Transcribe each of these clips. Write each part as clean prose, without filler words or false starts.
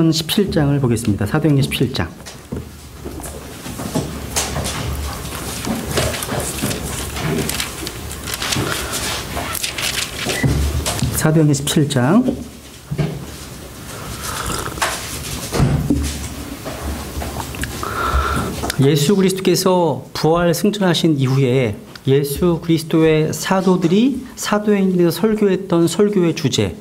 17장을 보겠습니다. 사도행전 17장. 사도행전 17장. 예수 그리스도께서 부활 승천하신 이후에 예수 그리스도의 사도들이 사도행전에서 설교했던 설교의 주제,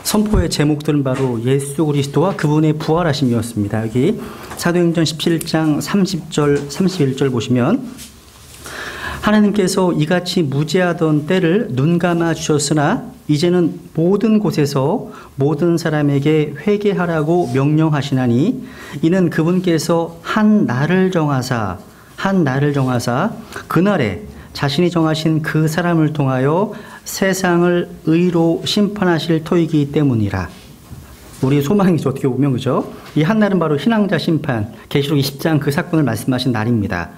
선포의 제목들은 바로 예수 그리스도와 그분의 부활하심이었습니다. 여기 사도행전 17장 30절, 31절 보시면 하나님께서 이같이 무죄하던 때를 눈감아 주셨으나 이제는 모든 곳에서 모든 사람에게 회개하라고 명령하시나니 이는 그분께서 한 날을 정하사 그날에 자신이 정하신 그 사람을 통하여 세상을 의로 심판하실 터이기 때문이라. 우리의 소망이죠. 어떻게 보면, 그죠? 이 한날은 바로 신앙자 심판, 계시록 20장 그 사건을 말씀하신 날입니다.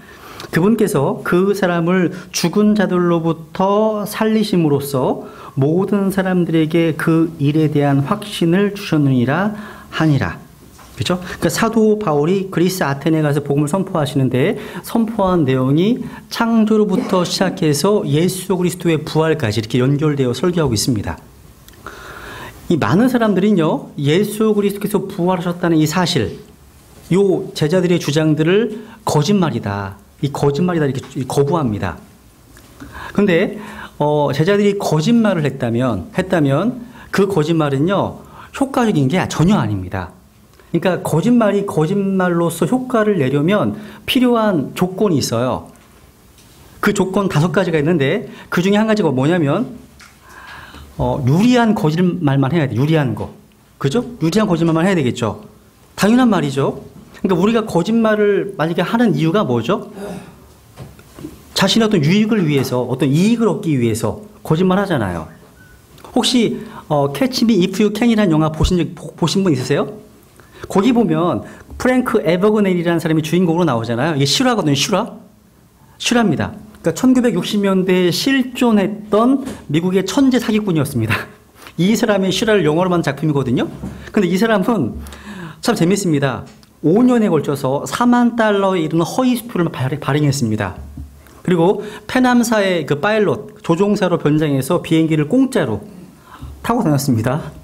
그분께서 그 사람을 죽은 자들로부터 살리심으로써 모든 사람들에게 그 일에 대한 확신을 주셨느니라 하니라. 그렇죠? 그러니까 사도 바울이 그리스 아테네에 가서 복음을 선포하시는데 선포한 내용이 창조로부터 시작해서 예수 그리스도의 부활까지 이렇게 연결되어 설교하고 있습니다. 이 많은 사람들은요, 예수 그리스도께서 부활하셨다는 이 사실, 요 제자들의 주장들을 거짓말이다, 이렇게 거부합니다. 그런데 제자들이 거짓말을 했다면 그 거짓말은요, 효과적인 게 전혀 아닙니다. 그러니까 거짓말이 거짓말로서 효과를 내려면 필요한 조건이 있어요. 그 조건 5가지가 있는데 그 중에 한 가지가 뭐냐면 유리한 거짓말만 해야 돼. 유리한 거. 그죠? 유리한 거짓말만 해야 되겠죠. 당연한 말이죠. 그러니까 우리가 거짓말을 만약에 하는 이유가 뭐죠? 자신의 어떤 유익을 위해서, 어떤 이익을 얻기 위해서 거짓말 하잖아요. 혹시 Catch Me If You Can이라는 영화 보신 분 있으세요? 거기 보면 프랭크 에버그네일이라는 사람이 주인공으로 나오잖아요. 이게 실화거든요. 실화입니다. 그러니까 1960년대에 실존했던 미국의 천재 사기꾼이었습니다. 이 사람의 실화를 영어로 만든 작품이거든요. 근데 이 사람은 참 재밌습니다. 5년에 걸쳐서 4만 달러에 이르는 허위 수표를 발행했습니다. 그리고 페남사의 그 파일럿, 조종사로 변장해서 비행기를 공짜로 타고 다녔습니다.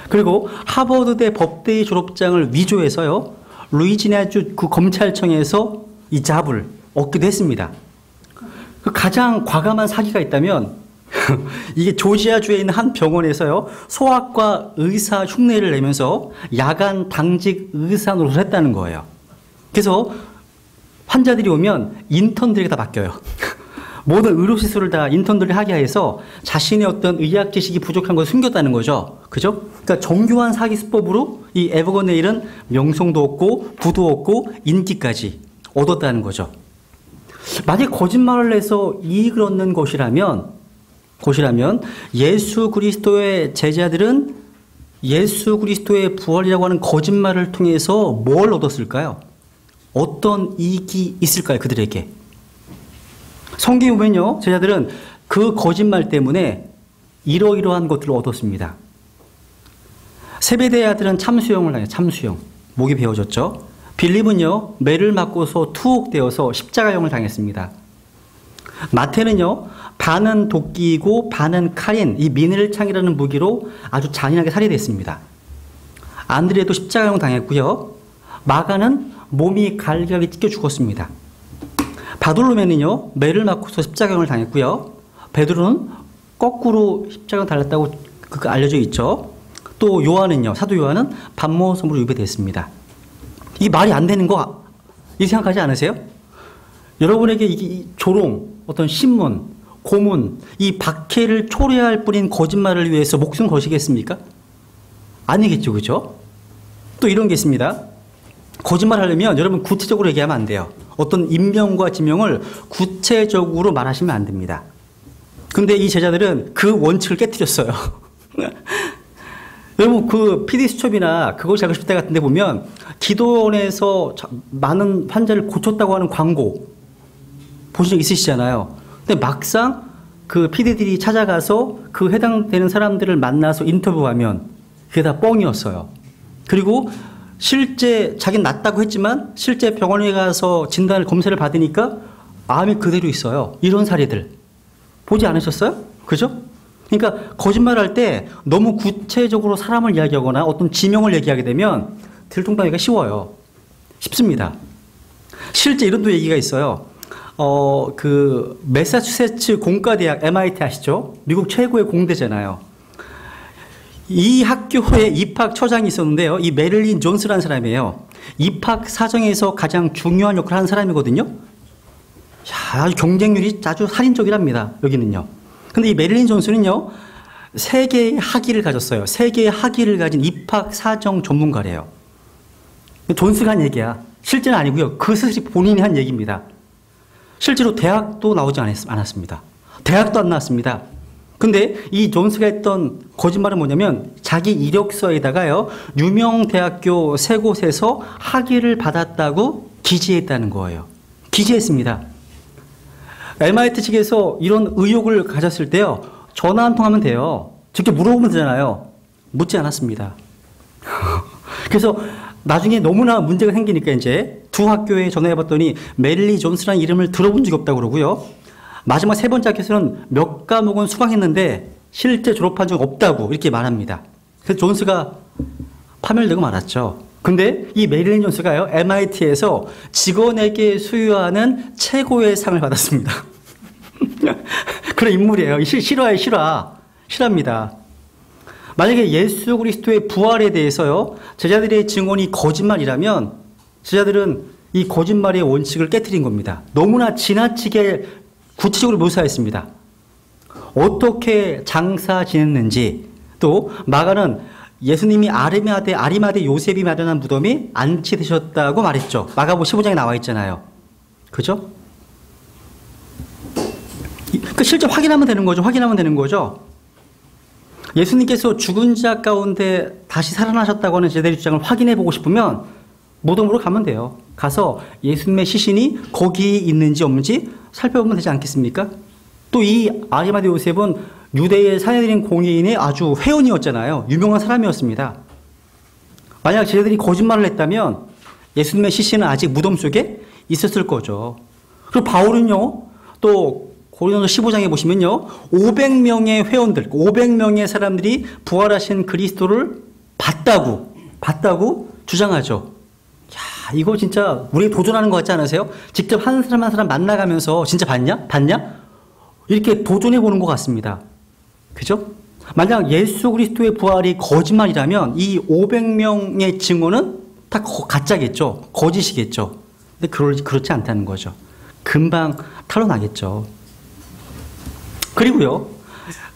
그리고 하버드대 법대의 졸업장을 위조해서요, 루이지애나주 그 검찰청에서 이 잡을 얻기도 했습니다. 그 가장 과감한 사기가 있다면 이게 조지아주에 있는 한 병원에서요, 소아과 의사 흉내를 내면서 야간 당직 의사 노릇을 했다는 거예요. 그래서 환자들이 오면 인턴들에게 다 맡겨요. 모든 의료시술을 다 인턴들이 하게 해서 자신의 어떤 의학 지식이 부족한 걸 숨겼다는 거죠. 그죠? 그러니까 정교한 사기 수법으로 이 에버그네일은 명성도 얻고 부도 얻고 인기까지 얻었다는 거죠. 만약 거짓말을 해서 이익을 얻는 것이라면 예수 그리스도의 제자들은 예수 그리스도의 부활이라고 하는 거짓말을 통해서 뭘 얻었을까요? 어떤 이익이 있을까요? 그들에게. 성경에 보면요, 제자들은 그 거짓말 때문에 이러이러한 것들을 얻었습니다. 세베대의 아들은 참수형을 당해요. 참수형. 목이 베어졌죠. 빌립은요, 매를 맞고서 투옥되어서 십자가형을 당했습니다. 마태는요, 반은 도끼이고 반은 칼인 이 미늘창이라는 무기로 아주 잔인하게 살해됐습니다. 안드레도 십자가형 당했고요. 마가는 몸이 갈기갈기 찢겨 죽었습니다. 바돌로메는요, 매를 맞고서 십자가형을 당했고요. 베드로는 거꾸로 십자가형 달렸다고 알려져 있죠. 또 요한은요, 사도 요한은 반모섬으로 유배됐습니다. 이게 말이 안 되는 거 이 생각하지 않으세요? 여러분에게 이 조롱, 어떤 신문, 고문, 이 박해를 초래할 뿐인 거짓말을 위해서 목숨 거시겠습니까? 아니겠죠, 그죠? 또 이런 게 있습니다. 거짓말 하려면 여러분 구체적으로 얘기하면 안 돼요. 어떤 인명과 지명을 구체적으로 말하시면 안 됩니다. 근데 이 제자들은 그 원칙을 깨뜨렸어요. 여러분 그 PD수첩이나 그걸 작으실 때 같은 데 보면 기도원에서 많은 환자를 고쳤다고 하는 광고 보신 적 있으시잖아요. 근데 막상 그 PD들이 찾아가서 그 해당되는 사람들을 만나서 인터뷰하면 그게 다 뻥이었어요. 그리고 실제 자기는 낫다고 했지만 실제 병원에 가서 진단을 검사를 받으니까 암이 그대로 있어요. 이런 사례들 보지 않으셨어요? 그죠? 그러니까 거짓말할 때 너무 구체적으로 사람을 이야기하거나 어떤 지명을 얘기하게 되면 들통나기가 쉬워요. 쉽습니다. 실제 이런 또 얘기가 있어요. 그 매사추세츠 공과대학 MIT 아시죠? 미국 최고의 공대잖아요. 이 학교의 입학처장이 있었는데요. 이 메릴린 존스라는 사람이에요. 입학 사정에서 가장 중요한 역할을 하는 사람이거든요. 아주 경쟁률이 아주 살인적이랍니다. 여기는요. 근데 이 메릴린 존스는요, 3개의 학위를 가졌어요. 3개의 학위를 가진 입학 사정 전문가래요. 존스가 한 얘기야. 실제는 아니고요. 그 스스로 본인이 한 얘기입니다. 실제로 대학도 나오지 않았습니다. 대학도 안 나왔습니다. 근데 이 존스가 했던 거짓말은 뭐냐면 자기 이력서에다가요, 유명 대학교 3곳에서 학위를 받았다고 기재했다는 거예요. 기재했습니다. MIT 측에서 이런 의혹을 가졌을 때요, 전화 한 통 하면 돼요. 직접 물어보면 되잖아요. 묻지 않았습니다. 그래서 나중에 너무나 문제가 생기니까 이제 두 학교에 전화해봤더니 메릴리 존스라는 이름을 들어본 적이 없다고 그러고요. 마지막 3번째 학교에서는 몇 과목은 수강했는데 실제 졸업한 적 없다고 이렇게 말합니다. 그래서 존스가 파멸되고 말았죠. 근데 이 메릴린 존스가요, MIT에서 직원에게 수여하는 최고의 상을 받았습니다. 그런 인물이에요. 실화예요, 실화입니다. 만약에 예수 그리스도의 부활에 대해서요, 제자들의 증언이 거짓말이라면 제자들은 이 거짓말의 원칙을 깨트린 겁니다. 너무나 지나치게 구체적으로 묘사했습니다. 어떻게 장사 지냈는지, 또 마가는 예수님이 아리마대 요셉이 마련한 무덤에 안치되셨다고 말했죠. 마가복음 15장에 나와 있잖아요. 그죠? 그 실제 확인하면 되는 거죠. 예수님께서 죽은 자 가운데 다시 살아나셨다고 하는 제자들의 주장을 확인해 보고 싶으면 무덤으로 가면 돼요. 가서 예수님의 시신이 거기 있는지 없는지 살펴보면 되지 않겠습니까? 또 이 아리마대 요셉은 유대의 산헤드린 공회인의 아주 회원이었잖아요. 유명한 사람이었습니다. 만약 제자들이 거짓말을 했다면 예수님의 시신은 아직 무덤 속에 있었을 거죠. 그리고 바울은요, 또 고린도서 15장에 보시면요, 500명의 회원들, 500명의 사람들이 부활하신 그리스도를 봤다고 주장하죠. 야, 이거 진짜 우리 도전하는 것 같지 않으세요? 직접 한 사람 한 사람 만나가면서 진짜 봤냐? 이렇게 도전해 보는 것 같습니다. 그죠? 만약 예수 그리스도의 부활이 거짓말이라면 이 500명의 증언은 다 가짜겠죠. 거짓이겠죠. 근데 그렇지 않다는 거죠. 금방 탄로나겠죠. 그리고요,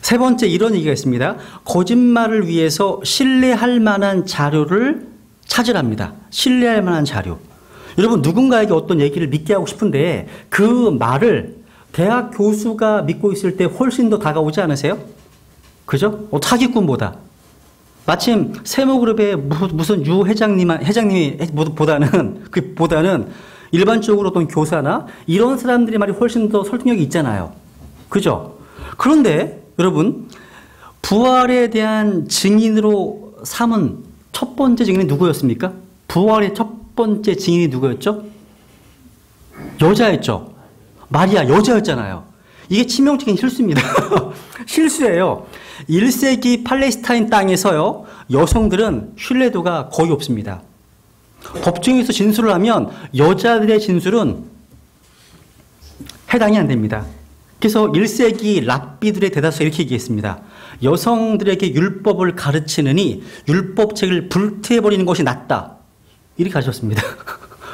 3번째 이런 얘기가 있습니다. 거짓말을 위해서 신뢰할 만한 자료를 찾으랍니다. 신뢰할 만한 자료. 여러분, 누군가에게 어떤 얘기를 믿게 하고 싶은데 그 말을 대학 교수가 믿고 있을 때 훨씬 더 다가오지 않으세요? 그죠? 사기꾼보다. 마침 세모그룹의 무슨 유 회장님이 보다는 일반적으로 어떤 교사나 이런 사람들의 말이 훨씬 더 설득력이 있잖아요. 그죠? 그런데 여러분, 부활에 대한 증인으로 삼은 첫 번째 증인이 누구였습니까? 부활의 첫 번째 증인이 누구였죠? 여자였죠. 마리아, 여자였잖아요. 이게 치명적인 실수입니다. 실수예요. 1세기 팔레스타인 땅에서요, 여성들은 신뢰도가 거의 없습니다. 법정에서 진술을 하면 여자들의 진술은 해당이 안 됩니다. 그래서 1세기 랍비들의 대다수가 이렇게 얘기했습니다. 여성들에게 율법을 가르치느니 율법책을 불태워버리는 것이 낫다. 이렇게 하셨습니다.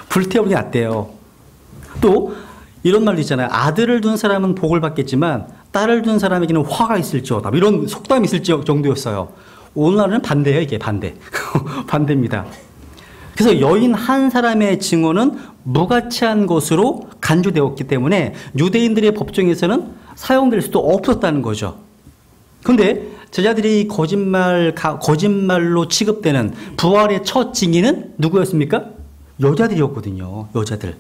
불태워버리는 게 낫대요. 또 이런 말도 있잖아요. 아들을 둔 사람은 복을 받겠지만 딸을 둔 사람에게는 화가 있을지어다. 이런 속담이 있을 정도였어요. 오늘날은 반대예요. 이게 반대입니다. 그래서 여인 한 사람의 증언은 무가치한 것으로 간주되었기 때문에 유대인들의 법정에서는 사용될 수도 없었다는 거죠. 그런데 제자들이 거짓말로 취급되는 부활의 첫 증인은 누구였습니까? 여자들이었거든요. 여자들.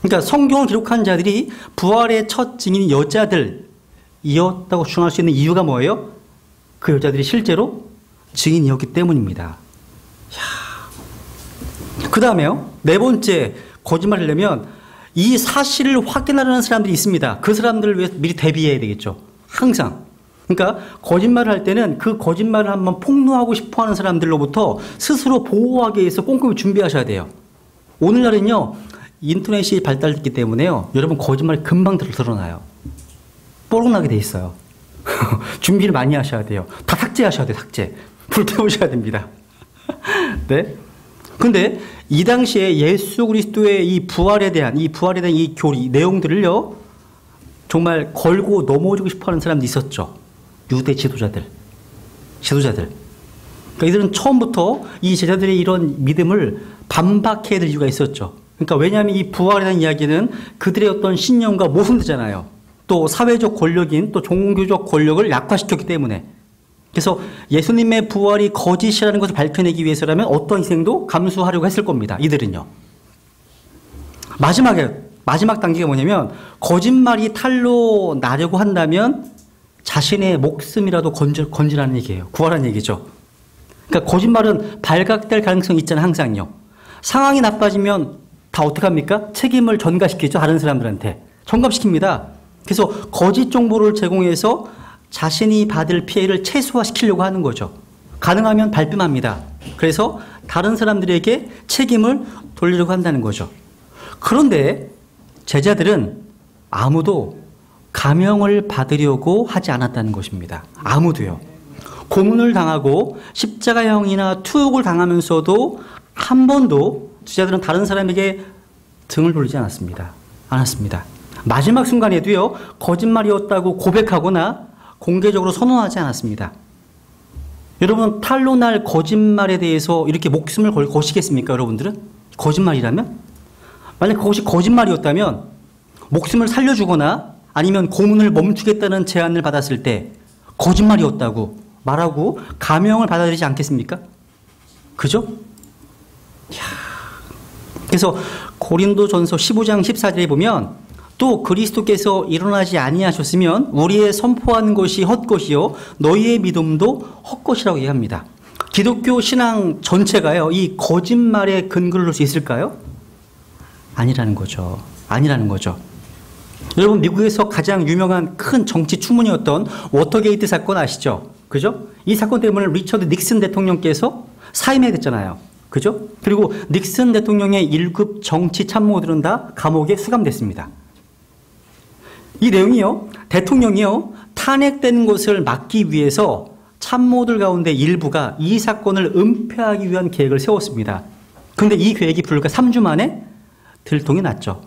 그러니까 성경을 기록한 자들이 부활의 첫 증인이 여자들이었다고 주장할 수 있는 이유가 뭐예요? 그 여자들이 실제로 증인이었기 때문입니다. 그 다음에요. 네 번째, 거짓말을 하려면 이 사실을 확인하려는 사람들이 있습니다. 그 사람들을 위해서 미리 대비해야 되겠죠. 항상. 그러니까 거짓말을 할 때는 그 거짓말을 한번 폭로하고 싶어 하는 사람들로부터 스스로 보호하기 위해서 꼼꼼히 준비하셔야 돼요. 오늘날은요, 인터넷이 발달됐기 때문에요, 여러분 거짓말이 금방 드러나요. 뽀록나게 돼 있어요. 준비를 많이 하셔야 돼요. 다 삭제하셔야 돼요, 삭제. 불태우셔야 됩니다. 네. 근데 이 당시에 예수 그리스도의 이 부활에 대한 이 교리, 내용들을요, 정말 걸고 넘어지고 싶어 하는 사람도 있었죠. 유대 지도자들. 그러니까 이들은 처음부터 이 제자들의 이런 믿음을 반박해야 될 이유가 있었죠. 그러니까 왜냐하면 이 부활에 대한 이야기는 그들의 어떤 신념과 모순되잖아요. 또 사회적 권력인 또 종교적 권력을 약화시켰기 때문에. 그래서 예수님의 부활이 거짓이라는 것을 밝혀내기 위해서라면 어떤 희생도 감수하려고 했을 겁니다. 이들은요. 마지막 단계가 뭐냐면, 거짓말이 탄로 나려고 한다면 자신의 목숨이라도 건지라는 얘기예요. 구하라는 얘기죠. 그러니까 거짓말은 발각될 가능성이 있잖아요. 항상요. 상황이 나빠지면 다 어떡합니까? 책임을 전가시키죠. 다른 사람들한테. 전가시킵니다. 그래서 거짓 정보를 제공해서 자신이 받을 피해를 최소화시키려고 하는 거죠. 가능하면 발뺌합니다. 그래서 다른 사람들에게 책임을 돌리려고 한다는 거죠. 그런데 제자들은 아무도 감형을 받으려고 하지 않았다는 것입니다. 아무도요. 고문을 당하고 십자가형이나 투옥을 당하면서도 한 번도 제자들은 다른 사람에게 등을 돌리지 않았습니다. 마지막 순간에도요, 거짓말이었다고 고백하거나 공개적으로 선언하지 않았습니다. 여러분, 탄로 날 거짓말에 대해서 이렇게 목숨을 거시겠습니까? 여러분들은? 거짓말이라면? 만약 그것이 거짓말이었다면 목숨을 살려주거나 아니면 고문을 멈추겠다는 제안을 받았을 때 거짓말이었다고 말하고 감형을 받아들이지 않겠습니까? 그죠? 그래서 고린도전서 15장 14절에 보면, 또 그리스도께서 일어나지 아니하셨으면 우리의 선포하는 것이 헛것이요 너희의 믿음도 헛것이라고 얘기합니다. 기독교 신앙 전체가요, 이 거짓말에 근거를 둘 수 있을까요? 아니라는 거죠. 여러분, 미국에서 가장 유명한 큰 정치 추문이었던 워터게이트 사건 아시죠? 그죠? 이 사건 때문에 리처드 닉슨 대통령께서 사임해야 됐잖아요. 그죠? 그리고 닉슨 대통령의 1급 정치 참모들은 다 감옥에 수감됐습니다. 이 내용이요, 대통령이요, 탄핵되는 것을 막기 위해서 참모들 가운데 일부가 이 사건을 은폐하기 위한 계획을 세웠습니다. 그런데 이 계획이 불과 3주 만에 들통이 났죠.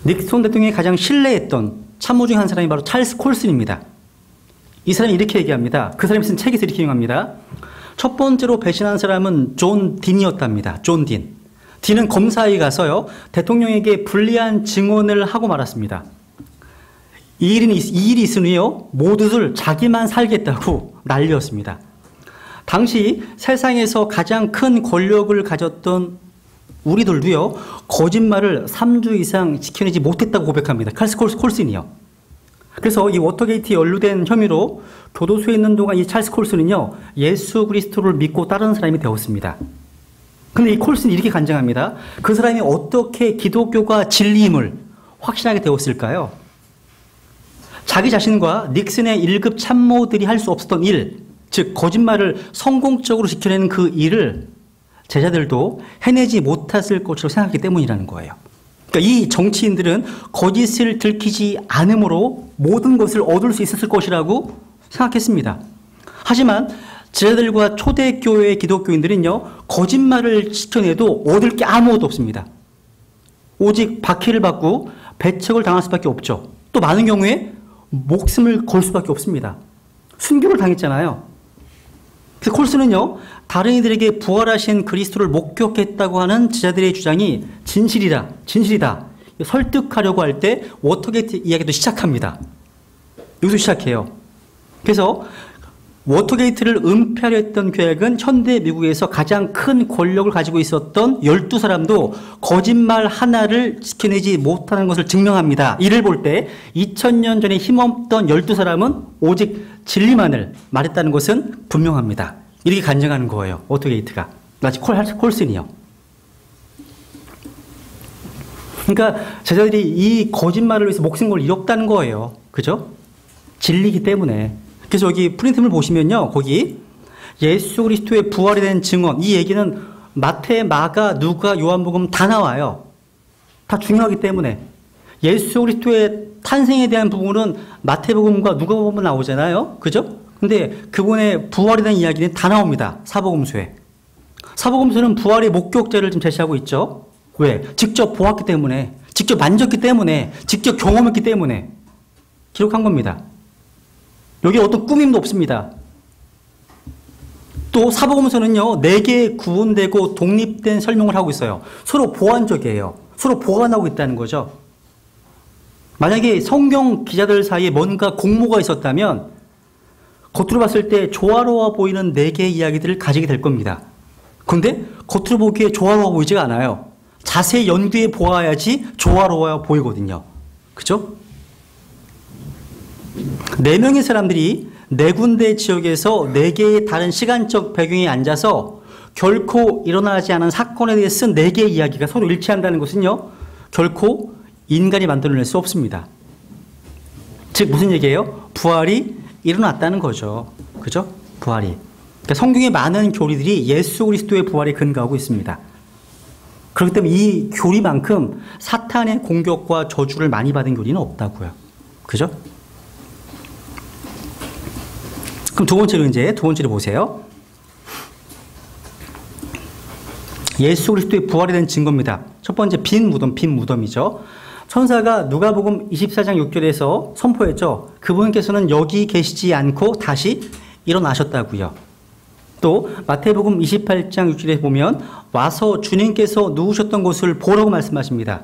닉슨 대통령이 가장 신뢰했던 참모 중 한 사람이 바로 찰스 콜슨입니다. 이 사람이 이렇게 얘기합니다. 그 사람이 쓴 책에서 이렇게 유명합니다. 첫 번째로 배신한 사람은 존 딘이었답니다. 존 딘. 딘은 검사에 가서요, 대통령에게 불리한 증언을 하고 말았습니다. 이 일이 있으니요, 모두들 자기만 살겠다고 난리였습니다. 당시 세상에서 가장 큰 권력을 가졌던 우리들도요, 거짓말을 3주 이상 지켜내지 못했다고 고백합니다. 찰스 콜슨이요. 그래서 이 워터게이트에 연루된 혐의로 교도소에 있는 동안 이 찰스 콜슨은요, 예수 그리스도를 믿고 따르는 사람이 되었습니다. 근데 이 콜슨이 이렇게 간증합니다. 그 사람이 어떻게 기독교가 진리임을 확신하게 되었을까요? 자기 자신과 닉슨의 1급 참모들이 할 수 없었던 일, 즉 거짓말을 성공적으로 지켜내는 그 일을 제자들도 해내지 못했을 것으로 생각했기 때문이라는 거예요. 그러니까 이 정치인들은 거짓을 들키지 않음으로 모든 것을 얻을 수 있었을 것이라고 생각했습니다. 하지만 제자들과 초대교회의 기독교인들은요, 거짓말을 지켜내도 얻을 게 아무것도 없습니다. 오직 박해를 받고 배척을 당할 수밖에 없죠. 또 많은 경우에 목숨을 걸 수밖에 없습니다. 순교를 당했잖아요. 그래서 콜슨은요, 다른 이들에게 부활하신 그리스도를 목격했다고 하는 제자들의 주장이 진실이다 설득하려고 할 때 워터게이트 이야기도 시작합니다. 여기서 시작해요. 그래서 워터게이트를 은폐하려 했던 계획은 현대 미국에서 가장 큰 권력을 가지고 있었던 12사람도 거짓말 하나를 지켜내지 못하는 것을 증명합니다. 이를 볼 때 2000년 전에 힘없던 12사람은 오직 진리만을 말했다는 것은 분명합니다. 이렇게 간증하는 거예요. 워터게이트가. 마치 콜슨이요. 그러니까 제자들이 이 거짓말을 위해서 목숨 걸 잃었다는 거예요. 그죠? 진리이기 때문에. 그래서 여기 프린트를 보시면요. 거기 예수 그리스도의 부활에 대한 증언, 이 얘기는 마태, 마가, 누가, 요한복음 다 나와요. 다 중요하기 때문에. 예수 그리스도의 탄생에 대한 부분은 마태복음과 누가복음은 나오잖아요. 그죠? 근데 그분의 부활에 대한 이야기는 다 나옵니다. 사복음서에. 사복음서는 부활의 목격자를 좀 제시하고 있죠. 왜? 직접 보았기 때문에, 직접 만졌기 때문에, 직접 경험했기 때문에 기록한 겁니다. 여기 어떤 꾸밈도 없습니다. 또 사복음서는요, 4개의 구분되고 독립된 설명을 하고 있어요. 서로 보완적이에요. 서로 보완하고 있다는 거죠. 만약에 성경 기자들 사이에 뭔가 공모가 있었다면 겉으로 봤을 때 조화로워 보이는 4개의 이야기들을 가지게 될 겁니다. 그런데 겉으로 보기에 조화로워 보이지가 않아요. 자세히 연구해 보아야지 조화로워 보이거든요. 그죠? 4명의 사람들이 4군데 지역에서 4개의 다른 시간적 배경에 앉아서 결코 일어나지 않은 사건에 대해 쓴 4개의 이야기가 서로 일치한다는 것은요, 결코 인간이 만들어낼 수 없습니다. 즉 무슨 얘기예요? 부활이 일어났다는 거죠. 그죠? 부활이. 그러니까 성경의 많은 교리들이 예수 그리스도의 부활에 근거하고 있습니다. 그렇기 때문에 이 교리만큼 사탄의 공격과 저주를 많이 받은 교리는 없다고요. 그죠? 그럼 두 번째로 보세요. 예수 그리스도의 부활에 대한 증거입니다. 첫 번째, 빈 무덤이죠. 천사가 누가복음 24장 6절에서 선포했죠. 그분께서는 여기 계시지 않고 다시 일어나셨다고요. 또 마태복음 28장 6절에 보면 와서 주님께서 누우셨던 곳을 보라고 말씀하십니다.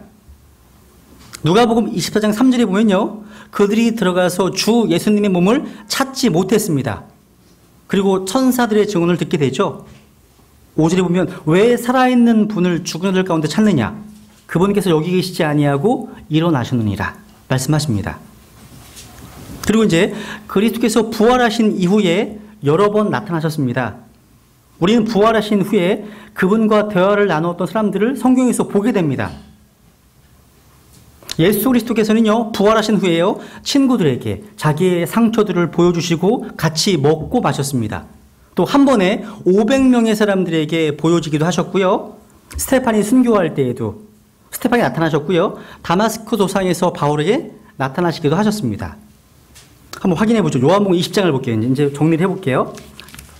누가복음 24장 3절에 보면요, 그들이 들어가서 주 예수님의 몸을 찾지 못했습니다. 그리고 천사들의 증언을 듣게 되죠. 5절에 보면 왜 살아있는 분을 죽은 이들 가운데 찾느냐, 그분께서 여기 계시지 아니하고 일어나셨느니라 말씀하십니다. 그리고 이제 그리스도께서 부활하신 이후에 여러 번 나타나셨습니다. 우리는 부활하신 후에 그분과 대화를 나누었던 사람들을 성경에서 보게 됩니다. 예수 그리스도께서는요, 부활하신 후에요, 친구들에게 자기의 상처들을 보여주시고 같이 먹고 마셨습니다. 또 한 번에 500명의 사람들에게 보여지기도 하셨고요. 스테판이 순교할 때에도 스테판이 나타나셨고요. 다마스크 도상에서 바울에게 나타나시기도 하셨습니다. 한번 확인해 보죠. 요한복음 20장을 볼게요. 이제 정리를 해볼게요.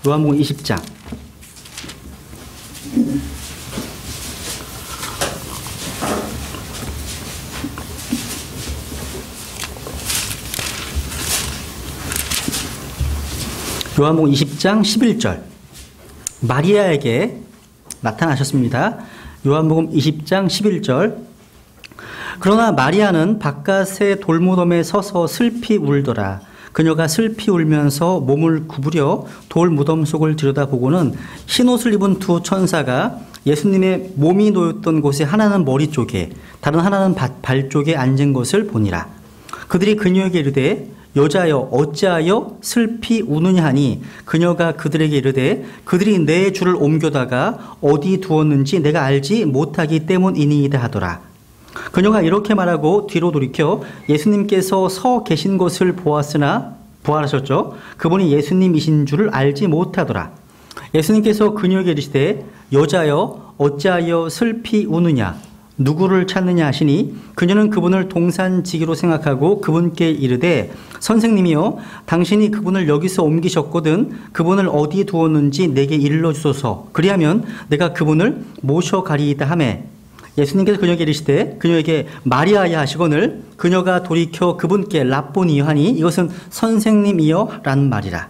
요한복음 20장. 요한복음 20장 11절. 마리아에게 나타나셨습니다. 요한복음 20장 11절. 그러나 마리아는 바깥의 돌무덤에 서서 슬피 울더라. 그녀가 슬피 울면서 몸을 구부려 돌무덤 속을 들여다보고는 흰옷을 입은 두 천사가 예수님의 몸이 놓였던 곳에 하나는 머리 쪽에 다른 하나는 발 쪽에 앉은 것을 보니라. 그들이 그녀에게 이르되 여자여 어찌하여 슬피 우느냐 하니 그녀가 그들에게 이르되 그들이 내 주를 옮겨다가 어디 두었는지 내가 알지 못하기 때문이니이다 하더라. 그녀가 이렇게 말하고 뒤로 돌이켜 예수님께서 서 계신 것을 보았으나 부활하셨죠. 그분이 예수님이신 줄을 알지 못하더라. 예수님께서 그녀에게 이르시되 여자여 어찌하여 슬피 우느냐 누구를 찾느냐 하시니 그녀는 그분을 동산지기로 생각하고 그분께 이르되 선생님이여 당신이 그분을 여기서 옮기셨거든 그분을 어디 두었는지 내게 일러주소서. 그리하면 내가 그분을 모셔가리이다 하매 예수님께서 그녀에게 이르시되 그녀에게 마리아야 하시거늘 그녀가 돌이켜 그분께 랍보니여 하니 이것은 선생님이여 라는 말이라.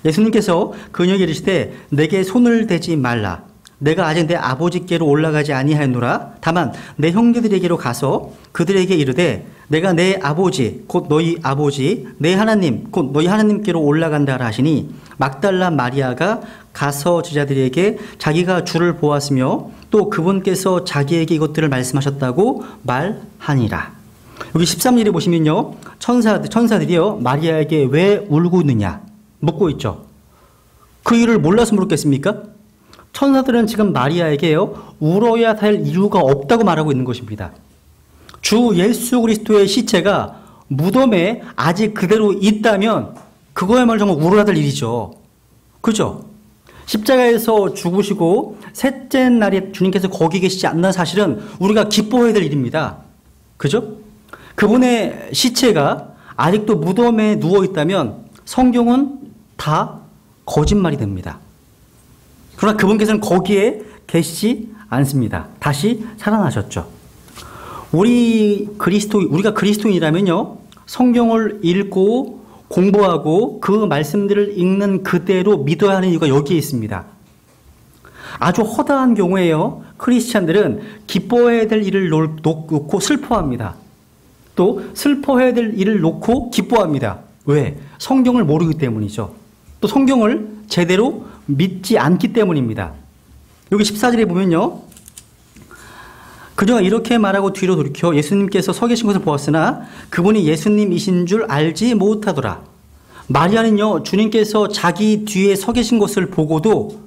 예수님께서 그녀에게 이르시되 내게 손을 대지 말라. 내가 아직 내 아버지께로 올라가지 아니하였노라. 다만 내 형제들에게로 가서 그들에게 이르되 내가 내 아버지 곧 너희 아버지 내 하나님 곧 너희 하나님께로 올라간다 하시니 막달라 마리아가 가서 제자들에게 자기가 주를 보았으며 또 그분께서 자기에게 이것들을 말씀하셨다고 말하니라. 여기 13절에 보시면요, 천사들이요 마리아에게 왜 울고 있느냐 묻고 있죠. 그 이유를 몰라서 물었겠습니까? 천사들은 지금 마리아에게요 울어야 할 이유가 없다고 말하고 있는 것입니다. 주 예수 그리스도의 시체가 무덤에 아직 그대로 있다면 그거야말로 정말 우러나들 일이죠. 그죠? 십자가에서 죽으시고 셋째 날에 주님께서 거기 계시지 않는 사실은 우리가 기뻐해야 될 일입니다. 그죠? 그분의 시체가 아직도 무덤에 누워 있다면 성경은 다 거짓말이 됩니다. 그러나 그분께서는 거기에 계시지 않습니다. 다시 살아나셨죠. 우리가 그리스도인이라면요, 성경을 읽고 공부하고 그 말씀들을 읽는 그대로 믿어야 하는 이유가 여기에 있습니다. 아주 허다한 경우에요, 크리스찬들은 기뻐해야 될 일을 놓고 슬퍼합니다. 또 슬퍼해야 될 일을 놓고 기뻐합니다. 왜? 성경을 모르기 때문이죠. 또 성경을 제대로 믿지 않기 때문입니다. 여기 14절에 보면요, 그녀가 이렇게 말하고 뒤로 돌이켜 예수님께서 서 계신 것을 보았으나 그분이 예수님이신 줄 알지 못하더라. 마리아는요, 주님께서 자기 뒤에 서 계신 것을 보고도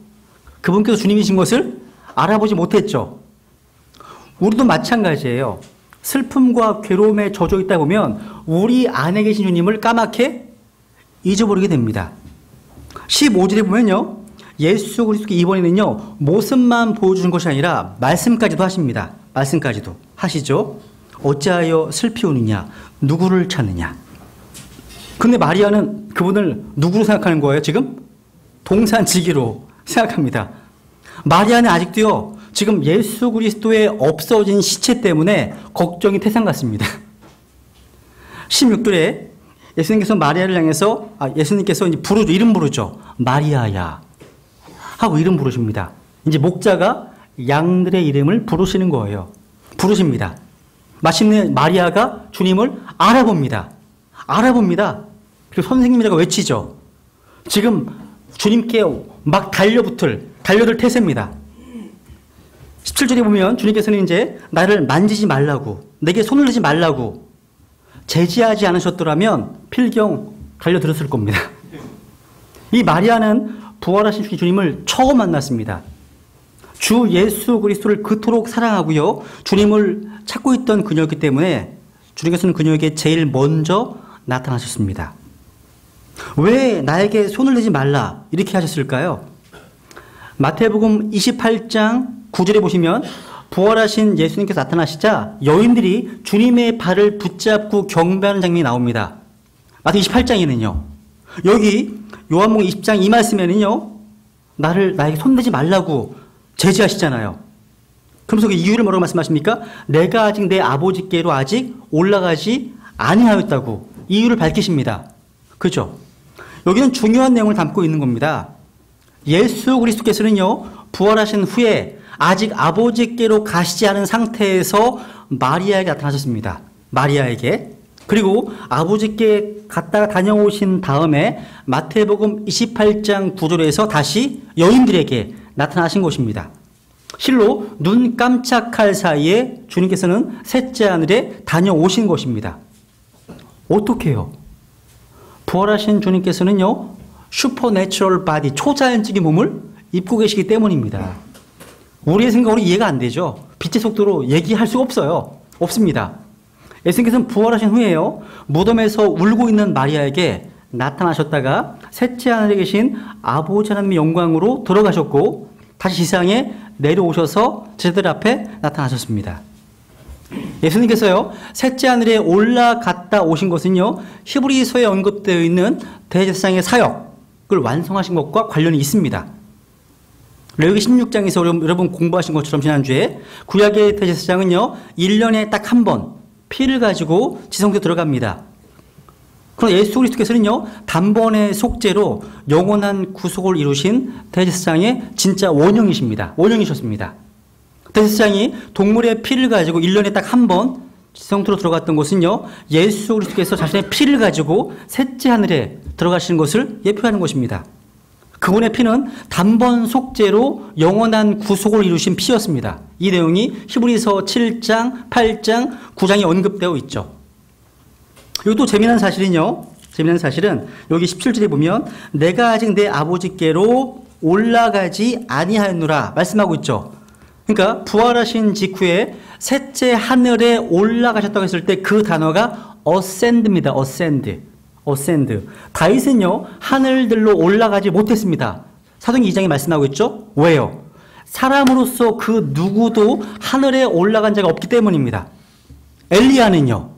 그분께서 주님이신 것을 알아보지 못했죠. 우리도 마찬가지예요. 슬픔과 괴로움에 젖어 있다 보면 우리 안에 계신 주님을 까맣게 잊어버리게 됩니다. 15절에 보면요, 예수 그리스도께 이번에는요, 모습만 보여주는 것이 아니라 말씀까지도 하십니다. 말씀까지도 하시죠. 어찌하여 슬피우느냐, 누구를 찾느냐. 근데 마리아는 그분을 누구로 생각하는 거예요? 지금 동산지기로 생각합니다. 마리아는 아직도요, 지금 예수 그리스도의 없어진 시체 때문에 걱정이 태산 같습니다. 16절에 예수님께서 마리아를 향해서 예수님께서 이제 이름 부르죠. 마리아야 하고 이름 부르십니다. 이제 목자가 양들의 이름을 부르시는 거예요. 부르십니다. 마침내 마리아가 주님을 알아봅니다. 그리고 선생님이라고 외치죠. 지금 주님께 막 달려들 태세입니다. 17절에 보면 주님께서는 이제 나를 만지지 말라고, 내게 손을 대지 말라고 제지하지 않으셨더라면 필경 달려들었을 겁니다. 이 마리아는 부활하신 주님을 처음 만났습니다. 주 예수 그리스도를 그토록 사랑하고요, 주님을 찾고 있던 그녀이기 때문에 주님께서는 그녀에게 제일 먼저 나타나셨습니다. 왜 나에게 손을 대지 말라 이렇게 하셨을까요? 마태복음 28장 9절에 보시면 부활하신 예수님께서 나타나시자 여인들이 주님의 발을 붙잡고 경배하는 장면이 나옵니다. 마태 28장에는요. 여기 요한복음 20장 이 말씀에는요, 나에게 손대지 말라고 제지하시잖아요. 그러면서 그 이유를 뭐라고 말씀하십니까? 내가 아직 내 아버지께로 아직 올라가지 아니하였다고 이유를 밝히십니다. 그죠? 여기는 중요한 내용을 담고 있는 겁니다. 예수 그리스도께서는요, 부활하신 후에 아직 아버지께로 가시지 않은 상태에서 마리아에게 나타나셨습니다. 마리아에게. 그리고 아버지께 갔다가 다녀오신 다음에 마태복음 28장 9절에서 다시 여인들에게 나타나신 것입니다. 실로 눈 깜짝할 사이에 주님께서는 셋째 하늘에 다녀오신 것입니다. 어떻게 해요? 부활하신 주님께서는요, 슈퍼내추럴 바디, 초자연적인 몸을 입고 계시기 때문입니다. 우리의 생각으로 이해가 안 되죠. 빛의 속도로 얘기할 수가 없어요. 없습니다. 예수님께서는 부활하신 후에요, 무덤에서 울고 있는 마리아에게 나타나셨다가 셋째 하늘에 계신 아버지 하나님의 영광으로 들어가셨고 다시 지상에 내려오셔서 제자들 앞에 나타나셨습니다. 예수님께서요, 셋째 하늘에 올라갔다 오신 것은요, 히브리서에 언급되어 있는 대제사장의 사역을 완성하신 것과 관련이 있습니다. 레위기 16장에서 여러분 공부하신 것처럼 지난주에 구약의 대제사장은요, 1년에 딱 한 번 피를 가지고 지성소에 들어갑니다. 그러나 예수 그리스도께서는요, 단번의 속죄로 영원한 구속을 이루신 대제사장의 진짜 원형이셨습니다. 대제사장이 동물의 피를 가지고 1년에 딱 한 번 지성소로 들어갔던 것은요, 예수 그리스도께서 자신의 피를 가지고 셋째 하늘에 들어가시는 것을 예표하는 것입니다. 그분의 피는 단번 속죄로 영원한 구속을 이루신 피였습니다. 이 내용이 히브리서 7장, 8장, 9장에 언급되어 있죠. 그리고 또 재미난 사실은 여기 17절에 보면 내가 아직 내 아버지께로 올라가지 아니하였노라 말씀하고 있죠. 그러니까 부활하신 직후에 셋째 하늘에 올라가셨다고 했을 때 그 단어가 ascend입니다. ascend. 다윗은요, 하늘들로 올라가지 못했습니다. 사도행전 2장에 말씀하고 있죠? 왜요? 사람으로서 그 누구도 하늘에 올라간 자가 없기 때문입니다. 엘리야는요,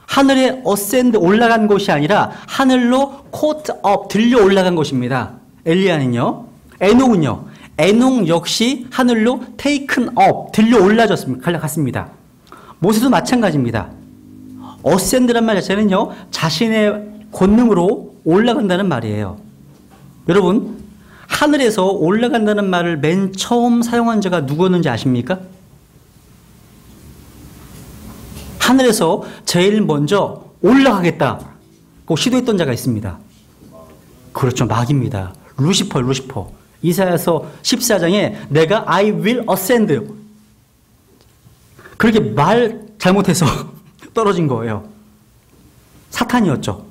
하늘에 ascend 올라간 곳이 아니라 하늘로 caught up 들려 올라간 곳입니다. 엘리야는요. 에녹은요. 에녹 역시 하늘로 taken up 들려 올라갔습니다. 모세도 마찬가지입니다. ascend란 말 자체는요, 자신의 권능으로 올라간다는 말이에요. 여러분, 하늘에서 올라간다는 말을 맨 처음 사용한 자가 누구였는지 아십니까? 하늘에서 제일 먼저 올라가겠다고 시도했던 자가 있습니다. 그렇죠. 마귀입니다. 루시퍼. 이사야서 14장에 내가 I will ascend. 그렇게 말 잘못해서 떨어진 거예요. 사탄이었죠.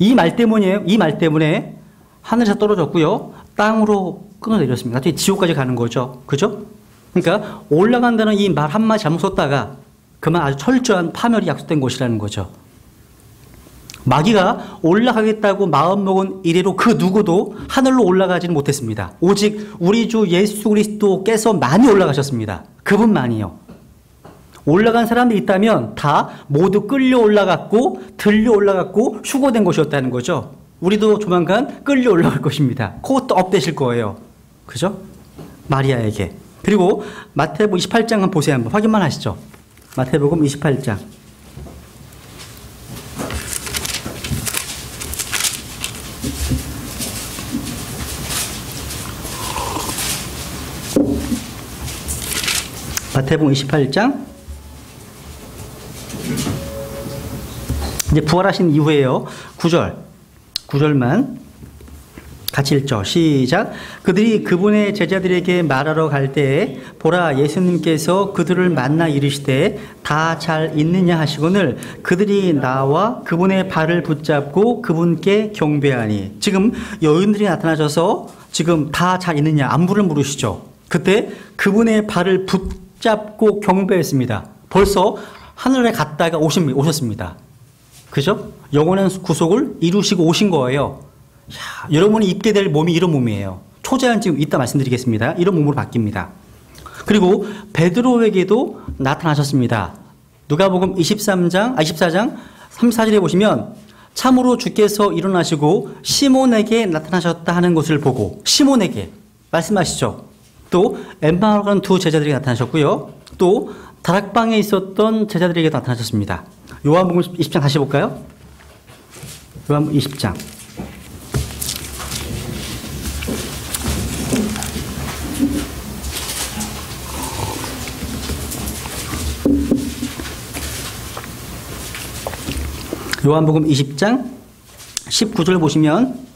이 말 때문에 하늘에서 떨어졌고요. 땅으로 끊어내렸습니다. 나중에 지옥까지 가는 거죠. 그죠? 그러니까 올라간다는 이 말 한마디 잘못 썼다가 그만 아주 철저한 파멸이 약속된 것이라는 거죠. 마귀가 올라가겠다고 마음먹은 이래로 그 누구도 하늘로 올라가지는 못했습니다. 오직 우리 주 예수 그리스도께서 많이 올라가셨습니다. 그분만이요. 올라간 사람들이 있다면 다 모두 끌려 올라갔고 들려 올라갔고 휴거된 것이었다는 거죠. 우리도 조만간 끌려 올라갈 것입니다. 코트 업 되실 거예요. 그죠? 마리아에게. 그리고 마태복음 28장 한번 보세요. 한번 확인만 하시죠. 마태복음 28장. 마태복음 28장. 이제 부활하신 이후에요. 9절만 같이 읽죠. 시작. 그들이 그분의 제자들에게 말하러 갈 때에 보라 예수님께서 그들을 만나 이르시되 다 잘 있느냐 하시거늘 그들이 나와 그분의 발을 붙잡고 그분께 경배하니. 지금 여인들이 나타나셔서 지금 다 잘 있느냐 안부를 물으시죠. 그때 그분의 발을 붙잡고 경배했습니다. 벌써 하늘에 갔다가 오셨습니다. 그죠? 영원한 구속을 이루시고 오신 거예요. 야, 여러분이 입게 될 몸이 이런 몸이에요. 초자연 지금 이따 말씀드리겠습니다. 이런 몸으로 바뀝니다. 그리고 베드로에게도 나타나셨습니다. 누가복음 24장 34절에 보시면 참으로 주께서 일어나시고 시몬에게 나타나셨다 하는 것을 보고 시몬에게 말씀하시죠. 또 엠마오라는 두 제자들이 나타나셨고요. 또 다락방에 있었던 제자들에게 나타나셨습니다. 요한복음 20장 다시 볼까요? 요한복음 20장. 요한복음 20장 19절 보시면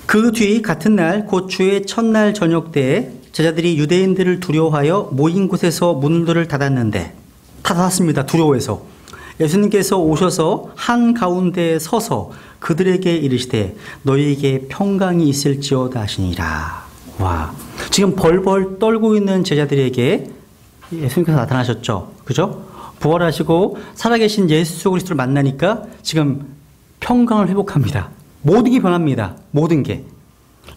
그 뒤 같은 날 곧 주의 첫날 저녁 때에 제자들이 유대인들을 두려워하여 모인 곳에서 문들을 닫았습니다. 두려워해서. 예수님께서 오셔서 한가운데에 서서 그들에게 이르시되 너희에게 평강이 있을지어다 하시니라. 와, 지금 벌벌 떨고 있는 제자들에게 예수님께서 나타나셨죠. 그죠? 부활하시고 살아계신 예수 그리스도를 만나니까 지금 평강을 회복합니다. 모든 게 변합니다. 모든 게.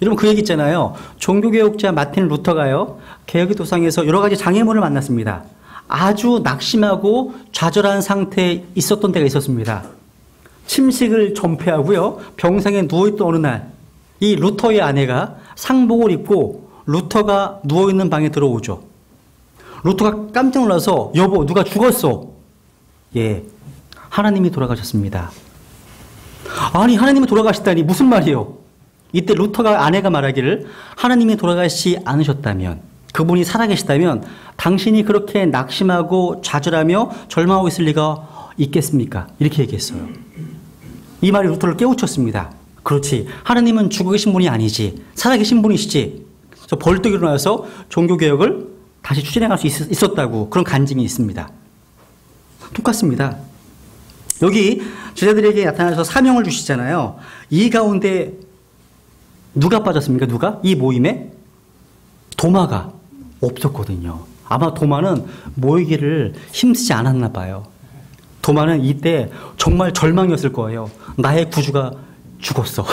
여러분 그 얘기 있잖아요. 종교개혁자 마틴 루터가요. 개혁의 도상에서 여러 가지 장애물을 만났습니다. 아주 낙심하고 좌절한 상태에 있었던 때가 있었습니다. 침식을 전폐하고요. 병상에 누워있던 어느 날 이 루터의 아내가 상복을 입고 루터가 누워있는 방에 들어오죠. 루터가 깜짝 놀라서 여보 누가 죽었어. 예, 하나님이 돌아가셨습니다. 아니 하나님이 돌아가셨다니 무슨 말이에요. 이때 루터가 아내가 말하기를 하나님이 돌아가시지 않으셨다면 그분이 살아계시다면 당신이 그렇게 낙심하고 좌절하며 절망하고 있을 리가 있겠습니까? 이렇게 얘기했어요. 이 말이 루터를 깨우쳤습니다. 그렇지. 하나님은 죽어 계신 분이 아니지. 살아계신 분이시지. 그래서 벌떡 일어나서 종교개혁을 다시 추진해갈 수 있었다고 그런 간증이 있습니다. 똑같습니다. 여기 제자들에게 나타나서 사명을 주시잖아요. 이 가운데 누가 빠졌습니까? 누가? 이 모임에? 도마가. 없었거든요. 아마 도마는 모이기를 힘쓰지 않았나 봐요. 도마는 이때 정말 절망이었을 거예요. 나의 구주가 죽었어.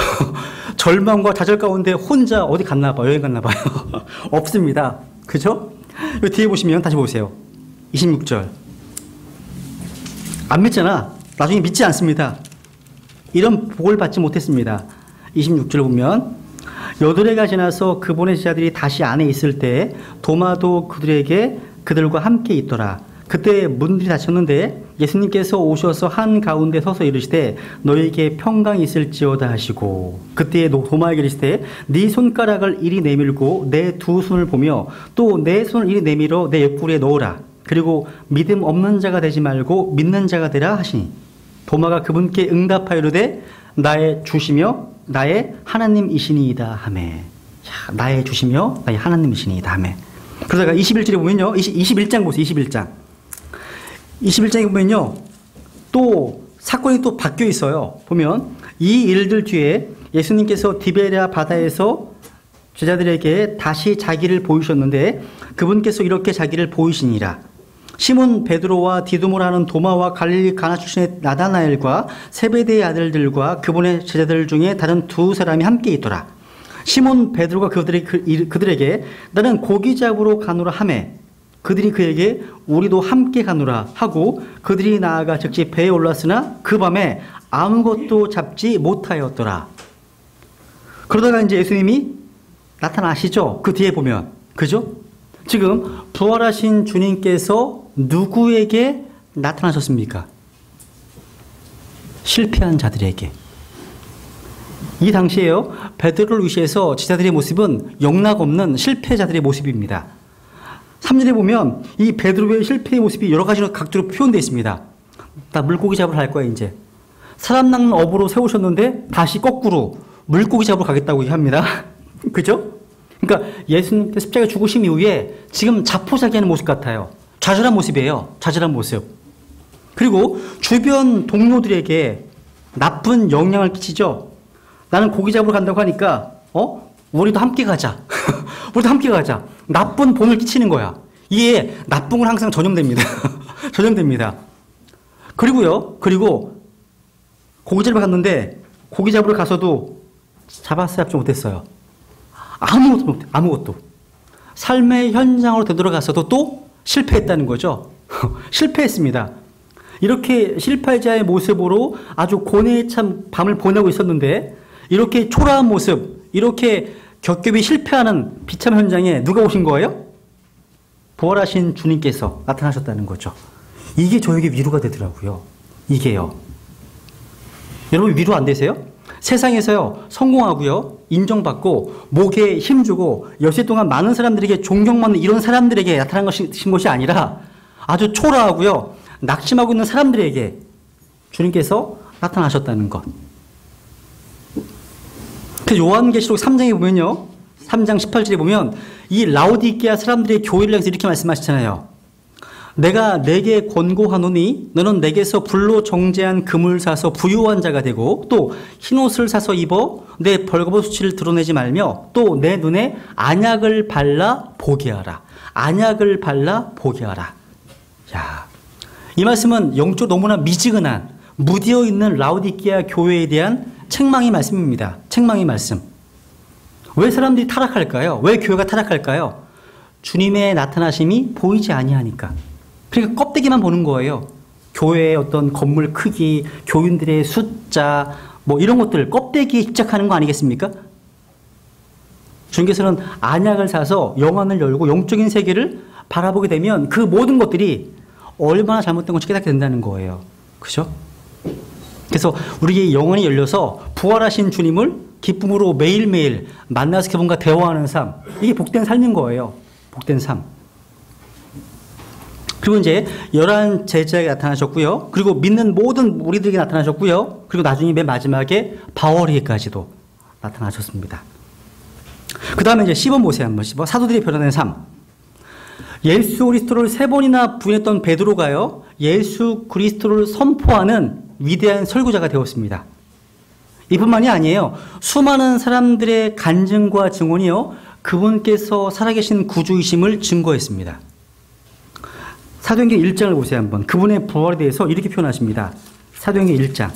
절망과 좌절 가운데 혼자 어디 갔나 봐요. 여행 갔나 봐요. 없습니다. 그죠? 여기 뒤에 보시면 다시 보세요. 26절. 안 믿잖아. 나중에 믿지 않습니다. 이런 복을 받지 못했습니다. 26절 보면 여드레가 지나서 그분의 제자들이 다시 안에 있을 때 도마도 그들과 함께 있더라. 그때 문들이 닫혔는데 예수님께서 오셔서 한가운데 서서 이르시되 너에게 평강이 있을지어다 하시고 그때 도마에게 이르시되 네 손가락을 이리 내밀고 내 두 손을 보며 또 내 손을 이리 내밀어 내 옆구리에 넣으라. 그리고 믿음 없는 자가 되지 말고 믿는 자가 되라 하시니 도마가 그분께 응답하여 이르되 나의 주시며 나의 하나님이시니이다 하매. 자, 나의 주시며 나의 하나님이시니이다 하매. 그러다가 21절에 보면요. 21장 보세요. 21장. 21장에 보면요. 또 사건이 또 바뀌어 있어요. 보면 이 일들 뒤에 예수님께서 디베랴 바다에서 제자들에게 다시 자기를 보이셨는데 그분께서 이렇게 자기를 보이시니라. 시몬 베드로와 디두모라는 도마와 갈릴리 가나 출신의 나다나엘과 세베대의 아들들과 그분의 제자들 중에 다른 두 사람이 함께 있더라. 시몬 베드로가 그들에게 나는 고기 잡으러 가노라 하매 그들이 그에게 우리도 함께 가노라 하고 그들이 나아가 즉시 배에 올랐으나 그 밤에 아무것도 잡지 못하였더라. 그러다가 이제 예수님이 나타나시죠. 그 뒤에 보면. 그죠? 지금 부활하신 주님께서 누구에게 나타나셨습니까? 실패한 자들에게. 이 당시에요. 베드로를 위시해서 제자들의 모습은 영락없는 실패자들의 모습입니다. 3절에 보면 이 베드로의 실패의 모습이 여러 가지로 각도로 표현되어 있습니다. 나 물고기 잡으러 갈 거야 이제. 사람 낚는 업으로 세우셨는데 다시 거꾸로 물고기 잡으러 가겠다고 합니다. 그죠? 그러니까 예수님께서 십자가에 죽으심 이후에 지금 자포자기하는 모습 같아요. 좌절한 모습이에요. 좌절한 모습. 그리고 주변 동료들에게 나쁜 영향을 끼치죠. 나는 고기 잡으러 간다고 하니까 우리도 함께 가자. 우리도 함께 가자. 나쁜 본을 끼치는 거야. 이게 나쁜 건 항상 전염됩니다. 전염됩니다. 그리고 고기 잡으러 갔는데 고기 잡으러 가서도 잡았어야 합치 못했어요. 아무것도. 삶의 현장으로 되돌아가서도 또 실패했다는 거죠. 실패했습니다. 이렇게 실패자의 모습으로 아주 고뇌에 찬 밤을 보내고 있었는데 이렇게 초라한 모습, 이렇게 겹겹이 실패하는 비참 현장에 누가 오신 거예요? 부활하신 주님께서 나타나셨다는 거죠. 이게 저에게 위로가 되더라고요. 이게요. 여러분 위로 안 되세요? 세상에서요, 성공하고요, 인정받고, 목에 힘주고, 여세 동안 많은 사람들에게 존경받는 이런 사람들에게 나타난 것이 아니라 아주 초라하고요, 낙심하고 있는 사람들에게 주님께서 나타나셨다는 것. 그 요한계시록 3장에 보면요, 3장 18절에 보면 이 라오디게아 사람들의 교회를 향해서 이렇게 말씀하시잖아요. 내가 내게 권고하노니 너는 내게서 불로 정제한 금을 사서 부유한 자가 되고 또 흰옷을 사서 입어 내 벌거벗은 수치를 드러내지 말며 또 내 눈에 안약을 발라 보게 하라. 안약을 발라 보게 하라. 야, 이 말씀은 영적으로 너무나 미지근한 무디어 있는 라오디게아 교회에 대한 책망의 말씀입니다. 책망의 말씀. 왜 사람들이 타락할까요? 왜 교회가 타락할까요? 주님의 나타나심이 보이지 아니하니까. 그러니까 껍데기만 보는 거예요. 교회의 어떤 건물 크기, 교인들의 숫자, 뭐 이런 것들 껍데기에 집착하는 거 아니겠습니까? 주님께서는 안약을 사서 영안을 열고 영적인 세계를 바라보게 되면 그 모든 것들이 얼마나 잘못된 건지 깨닫게 된다는 거예요. 그죠? 그래서 우리의 영혼이 열려서 부활하신 주님을 기쁨으로 매일매일 만나서 그분과 대화하는 삶, 이게 복된 삶인 거예요. 복된 삶. 그리고 이제 11 제자에게 나타나셨고요. 그리고 믿는 모든 우리들에게 나타나셨고요. 그리고 나중에 맨 마지막에 바울에게까지도 나타나셨습니다. 그 다음에 이제 10번 보세요. 한번 10번. 사도들이 변화된 삶. 예수 그리스도를 3번이나 부인했던 베드로가요, 예수 그리스도를 선포하는 위대한 설교자가 되었습니다. 이뿐만이 아니에요. 수많은 사람들의 간증과 증언이요, 그분께서 살아계신 구주이심을 증거했습니다. 사도행전 1장을 보세요. 한번 그분의 부활에 대해서 이렇게 표현하십니다. 사도행전 1장.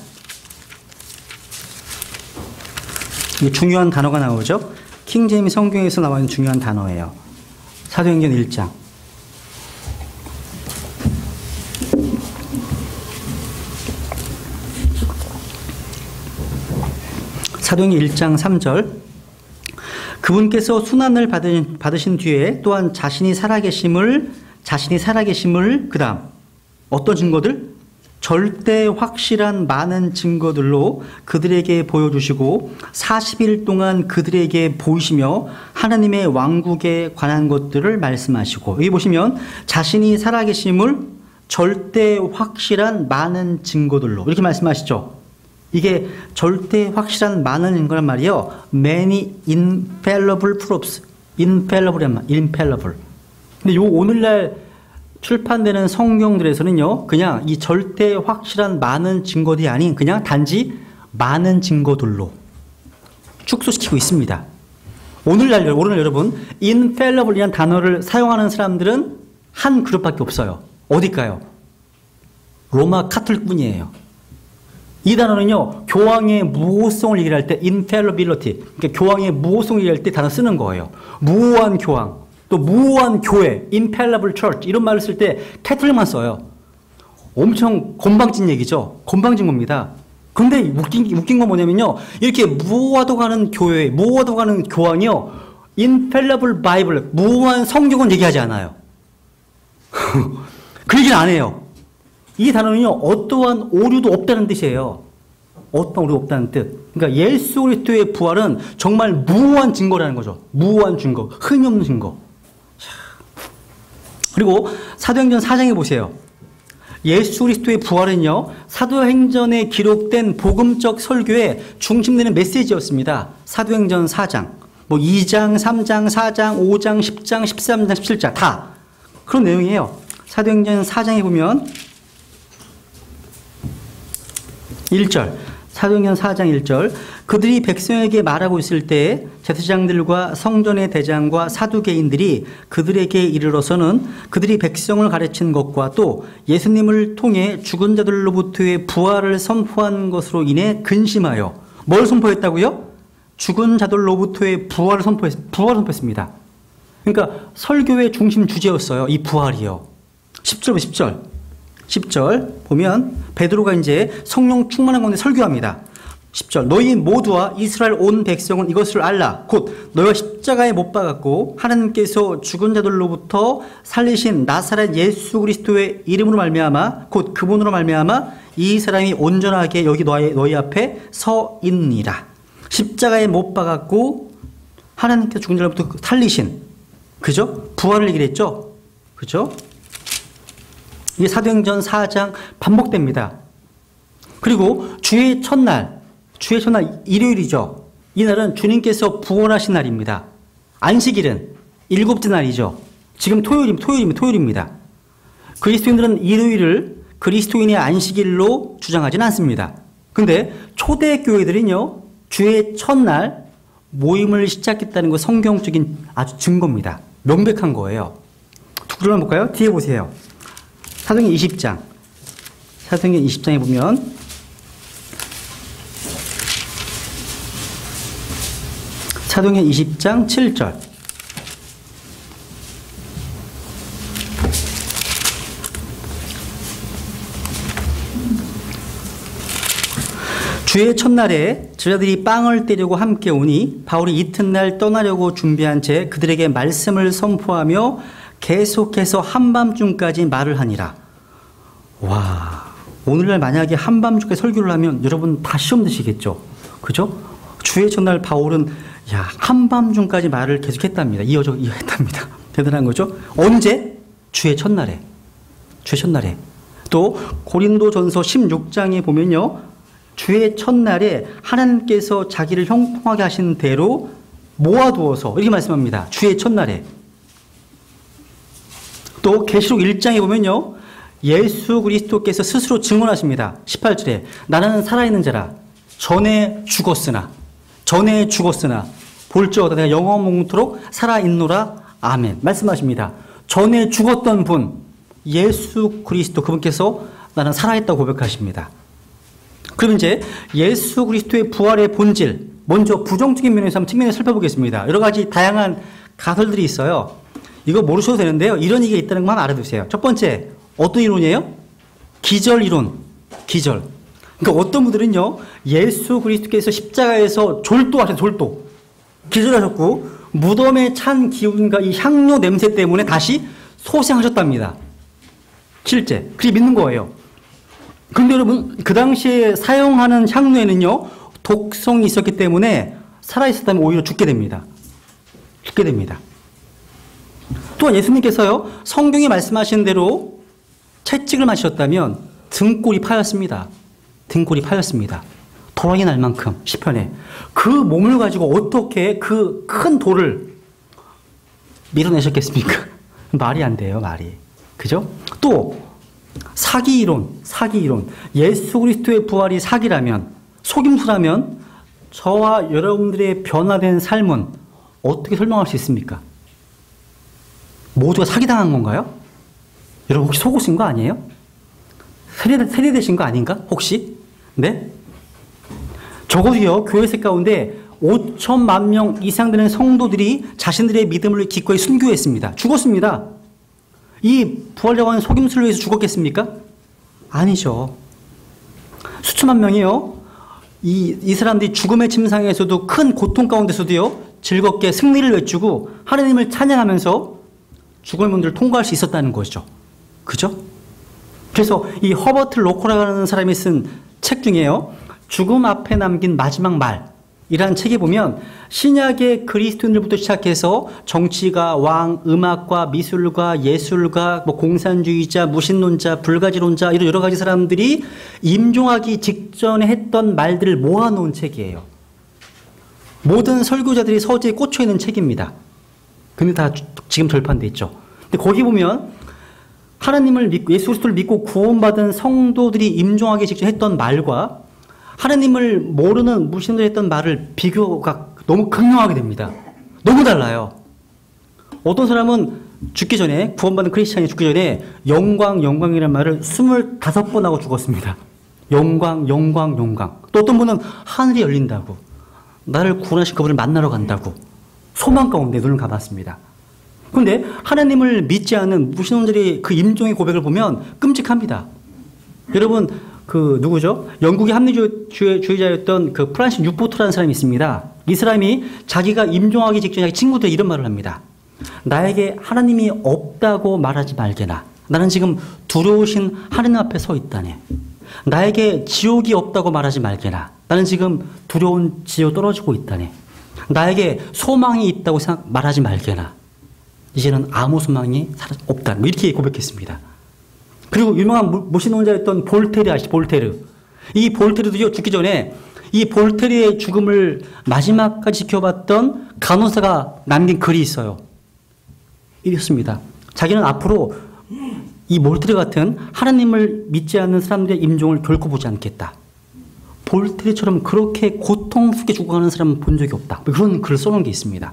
이게 중요한 단어가 나오죠. 킹제임스 성경에서 나오는 중요한 단어예요. 사도행전 1장. 사도행전 1장 3절. 그분께서 순환을 받으신 뒤에 또한 자신이 살아계심을 그다음 어떤 증거들? 절대 확실한 많은 증거들로 그들에게 보여주시고 40일 동안 그들에게 보이시며 하나님의 왕국에 관한 것들을 말씀하시고, 여기 보시면 자신이 살아계심을 절대 확실한 많은 증거들로 이렇게 말씀하시죠. 이게 절대 확실한 많은 증거란 말이에요. Many infallible proofs. infallible. 근데 요 오늘날 출판되는 성경들에서는요, 그냥 이 절대 확실한 많은 증거들이 아닌 그냥 단지 많은 증거들로 축소시키고 있습니다. 오늘날 여러분, infallible이라는 단어를 사용하는 사람들은 한 그룹밖에 없어요. 어딜까요? 로마 카톨릭뿐이에요. 이 단어는요, 교황의 무호성을 얘기할 때 infallibility, 그러니까 교황의 무호성을 얘기할 때 단어 쓰는 거예요. 무호한 교황. 또 무호한 교회, infallible church 이런 말을 쓸 때 캐톨릭만 써요. 엄청 건방진 얘기죠. 건방진 겁니다. 근데 웃긴 건 뭐냐면요, 이렇게 무호하다고 하는 교회, 무호하다고 하는 교황이요, infallible Bible, 무호한 성경은 얘기하지 않아요. 그 얘기는 안 해요. 이 단어는요, 어떠한 오류도 없다는 뜻이에요. 어떤 오류도 없다는 뜻. 그러니까 예수 그리스도의 부활은 정말 무호한 증거라는 거죠. 무호한 증거, 흠이 없는 증거. 그리고 사도행전 4장에 보세요. 예수 그리스도의 부활은요, 사도행전에 기록된 복음적 설교의 중심되는 메시지였습니다. 사도행전 4장, 뭐 2장, 3장, 4장, 5장, 10장, 13장, 17장 다 그런 내용이에요. 사도행전 4장에 보면 1절, 사도행전 4장 1절, 그들이 백성에게 말하고 있을 때 제사장들과 성전의 대장과 사두개인들이 그들에게 이르러서는 그들이 백성을 가르친 것과 또 예수님을 통해 죽은 자들로부터의 부활을 선포한 것으로 인해 근심하여, 뭘 선포했다고요? 죽은 자들로부터의 부활을 선포했습니다. 그러니까 설교의 중심 주제였어요. 이 부활이요. 10절 보면 베드로가 이제 성령 충만한 가운데 설교합니다. 10절, 너희 모두와 이스라엘 온 백성은 이것을 알라. 곧 너희가 십자가에 못 박았고 하나님께서 죽은 자들로부터 살리신 나사렛 예수 그리스도의 이름으로 말미암아, 곧 그분으로 말미암아 이 사람이 온전하게 여기 너희 앞에 서 있느니라. 십자가에 못 박았고 하나님께서 죽은 자들로부터 살리신, 그죠? 부활을 얘기를 했죠. 그죠? 이게 사도행전 4장 반복됩니다. 그리고 주의 첫날 일요일이죠. 이날은 주님께서 부활하신 날입니다. 안식일은 일곱째 날이죠. 지금 토요일입니다. 그리스도인들은 일요일을 그리스도인의 안식일로 주장하지는 않습니다. 근데 초대교회들은요, 주의 첫날 모임을 시작했다는 거 성경적인 아주 증거입니다. 명백한 거예요. 두드려 볼까요? 뒤에 보세요. 사도행전 20장. 사도행전 20장에 보면 사도행전 20장 7절. 주의 첫날에 제자들이 빵을 떼려고 함께 오니 바울이 이튿날 떠나려고 준비한 채 그들에게 말씀을 선포하며 계속해서 한밤중까지 말을 하니라. 와, 오늘날 만약에 한밤중까지 설교를 하면 여러분 다 시험 드시겠죠? 그죠? 주의 첫날 바울은 한밤중까지 말을 계속했답니다. 이어했답니다. 대단한 거죠? 언제? 주의 첫날에. 또 고린도전서 16장에 보면요, 주의 첫날에 하나님께서 자기를 형통하게 하신 대로 모아두어서 이렇게 말씀합니다. 주의 첫날에. 또 계시록 1장에 보면요, 예수 그리스도께서 스스로 증언하십니다. 18절에 나는 살아있는 자라 전에 죽었으나 볼지어다 내가 영원토록 살아있노라. 아멘. 말씀하십니다. 전에 죽었던 분, 예수 그리스도 그분께서 나는 살아있다고 고백하십니다. 그럼 이제 예수 그리스도의 부활의 본질, 먼저 부정적인 면에서 한번 측면을 살펴보겠습니다. 여러 가지 다양한 가설들이 있어요. 이거 모르셔도 되는데요. 이런 얘기가 있다는 것만 알아두세요. 첫 번째, 어떤 이론이에요? 기절 이론. 기절. 그러니까 어떤 분들은요, 예수 그리스도께서 십자가에서 졸도하셨어요. 졸도. 기절하셨고, 무덤에 찬 기운과 이 향료 냄새 때문에 다시 소생하셨답니다. 실제. 그렇게 믿는 거예요. 그런데 여러분, 그 당시에 사용하는 향료에는요, 독성이 있었기 때문에 살아있었다면 오히려 죽게 됩니다. 죽게 됩니다. 또한 예수님께서요, 성경이 말씀하신 대로 채찍을 맞으셨다면 등골이 파였습니다. 등골이 파였습니다. 도랑이 날 만큼, 시편에. 그 몸을 가지고 어떻게 그 큰 돌을 밀어내셨겠습니까? 말이 안 돼요, 말이. 그죠? 또, 사기 이론. 예수 그리스도의 부활이 사기라면, 속임수라면, 저와 여러분들의 변화된 삶은 어떻게 설명할 수 있습니까? 모두가 사기당한 건가요? 여러분 혹시 속으신 거 아니에요? 세뇌되신 거 아닌가? 혹시? 네? 적어도요, 교회색 가운데 5천만 명 이상 되는 성도들이 자신들의 믿음을 기꺼이 순교했습니다. 죽었습니다. 이 부활이라고 하는 속임수를 위해서 죽었겠습니까? 아니죠. 수천만 명이요, 이 사람들이 죽음의 침상에서도 큰 고통 가운데서도요, 즐겁게 승리를 외치고 하나님을 찬양하면서 죽음의 문들을 통과할 수 있었다는 거죠. 그죠? 그래서 이 허버트 로코라는 사람이 쓴 책 중에요, 죽음 앞에 남긴 마지막 말이라는 책에 보면 신약의 그리스도인들부터 시작해서 정치가, 왕, 음악과, 미술가, 예술가, 뭐 공산주의자, 무신론자, 불가지론자 이런 여러 가지 사람들이 임종하기 직전에 했던 말들을 모아놓은 책이에요. 모든 설교자들이 서재에 꽂혀 있는 책입니다. 근데 다 지금 절판돼 있죠. 근데 거기 보면 하나님을 믿고 예수 그리스도를 믿고 구원받은 성도들이 임종하기 직전에 했던 말과 하나님을 모르는 무신들이 했던 말을 비교가 너무 극명하게 됩니다. 너무 달라요. 어떤 사람은 죽기 전에, 구원받은 크리스찬이 죽기 전에 영광이라는 말을 25번 하고 죽었습니다. 영광. 또 어떤 분은 하늘이 열린다고, 나를 구원하신 그분을 만나러 간다고 소망 가운데 눈을 감았습니다. 그런데 하나님을 믿지 않는 무신론자들의 그 임종의 고백을 보면 끔찍합니다. 여러분, 그 누구죠? 영국의 합리주의자였던 그 프란시스 뉴포트라는 사람이 있습니다. 이 사람이 자기가 임종하기 직전에 친구들에게 이런 말을 합니다. 나에게 하나님이 없다고 말하지 말게나. 나는 지금 두려우신 하나님 앞에 서 있다네. 나에게 지옥이 없다고 말하지 말게나. 나는 지금 두려운 지옥 떨어지고 있다네. 나에게 소망이 있다고 말하지 말게나. 이제는 아무 소망이 없다. 뭐 이렇게 고백했습니다. 그리고 유명한 무신론자였던 볼테르 아시죠? 볼테르. 이 볼테르도요, 죽기 전에 이 볼테르의 죽음을 마지막까지 지켜봤던 간호사가 남긴 글이 있어요. 이렇습니다. 자기는 앞으로 이 볼테르 같은 하나님을 믿지 않는 사람들의 임종을 결코 보지 않겠다. 볼테르처럼 그렇게 고통스럽게 죽어가는 사람은 본 적이 없다. 그런 글을 써놓은 게 있습니다.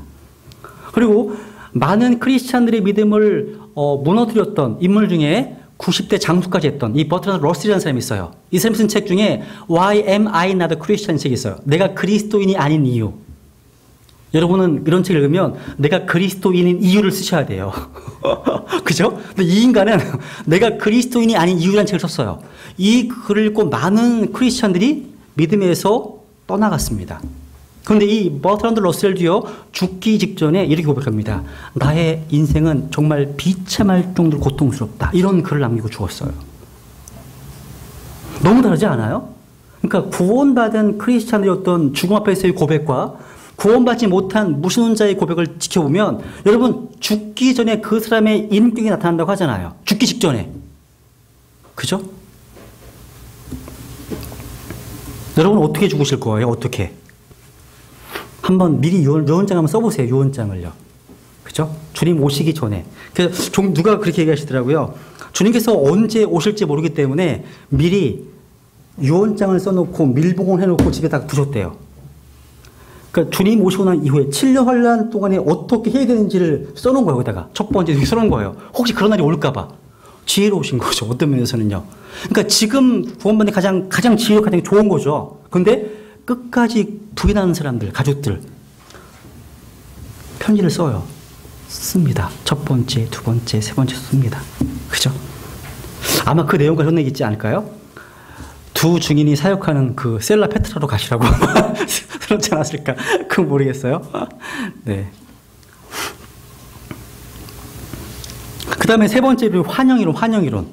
그리고 많은 크리스찬들의 믿음을 무너뜨렸던 인물 중에 90대 장수까지 했던 이 버트란드 러셀이라는 사람이 있어요. 이 사람이 쓴 책 중에 Why am I not a Christian 책이 있어요. 내가 그리스도인이 아닌 이유. 여러분은 이런 책을 읽으면 내가 그리스도인인 이유를 쓰셔야 돼요. 그죠? 근데 이 인간은 내가 그리스도인이 아닌 이유라는 책을 썼어요. 이 글을 읽고 많은 크리스찬들이 믿음에서 떠나갔습니다. 그런데 이 버트란드 러셀도요, 죽기 직전에 이렇게 고백합니다. 나의 인생은 정말 비참할 정도로 고통스럽다. 이런 글을 남기고 죽었어요. 너무 다르지 않아요? 그러니까 구원받은 크리스찬들의 어떤 죽음 앞에서의 고백과 구원받지 못한 무신론자의 고백을 지켜보면 여러분, 죽기 전에 그 사람의 인격이 나타난다고 하잖아요. 죽기 직전에. 그죠? 여러분 어떻게 죽으실 거예요? 어떻게? 한번 미리 유언장 한번 써보세요. 유언장을요. 그죠? 주님 오시기 전에. 그래서 누가 그렇게 얘기하시더라고요. 주님께서 언제 오실지 모르기 때문에 미리 유언장을 써놓고 밀봉을 해놓고 집에다가 두셨대요. 그러니까 주님 오시고 난 이후에 7년 환란 동안에 어떻게 해야 되는지를 써놓은 거예요. 거기다가 첫 번째 이렇게 써놓은 거예요. 혹시 그런 날이 올까봐 지혜로우신 거죠. 어떤 면에서는요. 그러니까 지금 구원받는 가장 지혜롭고 가장 좋은 거죠. 그런데 끝까지 부인하는 사람들, 가족들 편지를 써요. 씁니다. 첫 번째, 두 번째, 세 번째 씁니다. 그죠? 아마 그 내용과 현내기 있지 않을까요? 두 증인이 사역하는 그 셀라 페트라로 가시라고 그렇지 않았을까? 그건 모르겠어요. 네. 그 다음에 세 번째로 환영이론.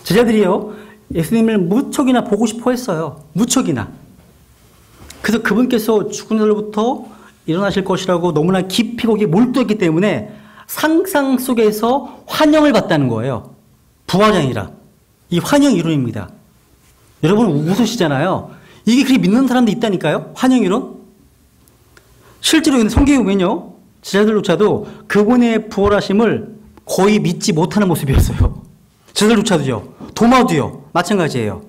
제자들이요, 예수님을 무척이나 보고 싶어 했어요. 무척이나. 그래서 그분께서 죽은 날로부터 일어나실 것이라고 너무나 깊이 거기에 몰두했기 때문에 상상 속에서 환영을 받다는 거예요. 부활이 아니라. 이 환영 이론입니다. 여러분 웃으시잖아요. 이게 그렇게 믿는 사람도 있다니까요. 환영 이론. 실제로 성경에 보면요, 제자들조차도 그분의 부활하심을 거의 믿지 못하는 모습이었어요. 제자들조차도요. 도마도요. 마찬가지예요.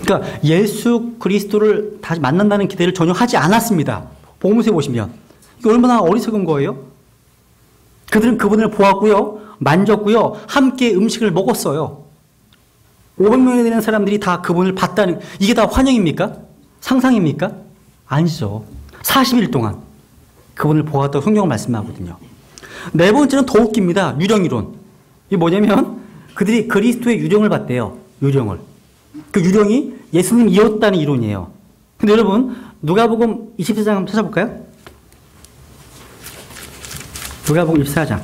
그러니까 예수 그리스도를 다시 만난다는 기대를 전혀 하지 않았습니다. 복음서에 보시면. 이게 얼마나 어리석은 거예요? 그들은 그분을 보았고요. 만졌고요. 함께 음식을 먹었어요. 500명이 되는 사람들이 다 그분을 봤다는, 이게 다 환영입니까? 상상입니까? 아니죠. 40일 동안 그분을 보았다고 성경은 말씀하거든요. 네 번째는 더 웃깁니다. 유령이론. 이게 뭐냐면 그들이 그리스도의 유령을 봤대요. 유령을. 그 유령이 예수님이었다는 이론이에요. 근데 여러분, 누가복음 24장 한번 찾아볼까요? 누가복음 24장.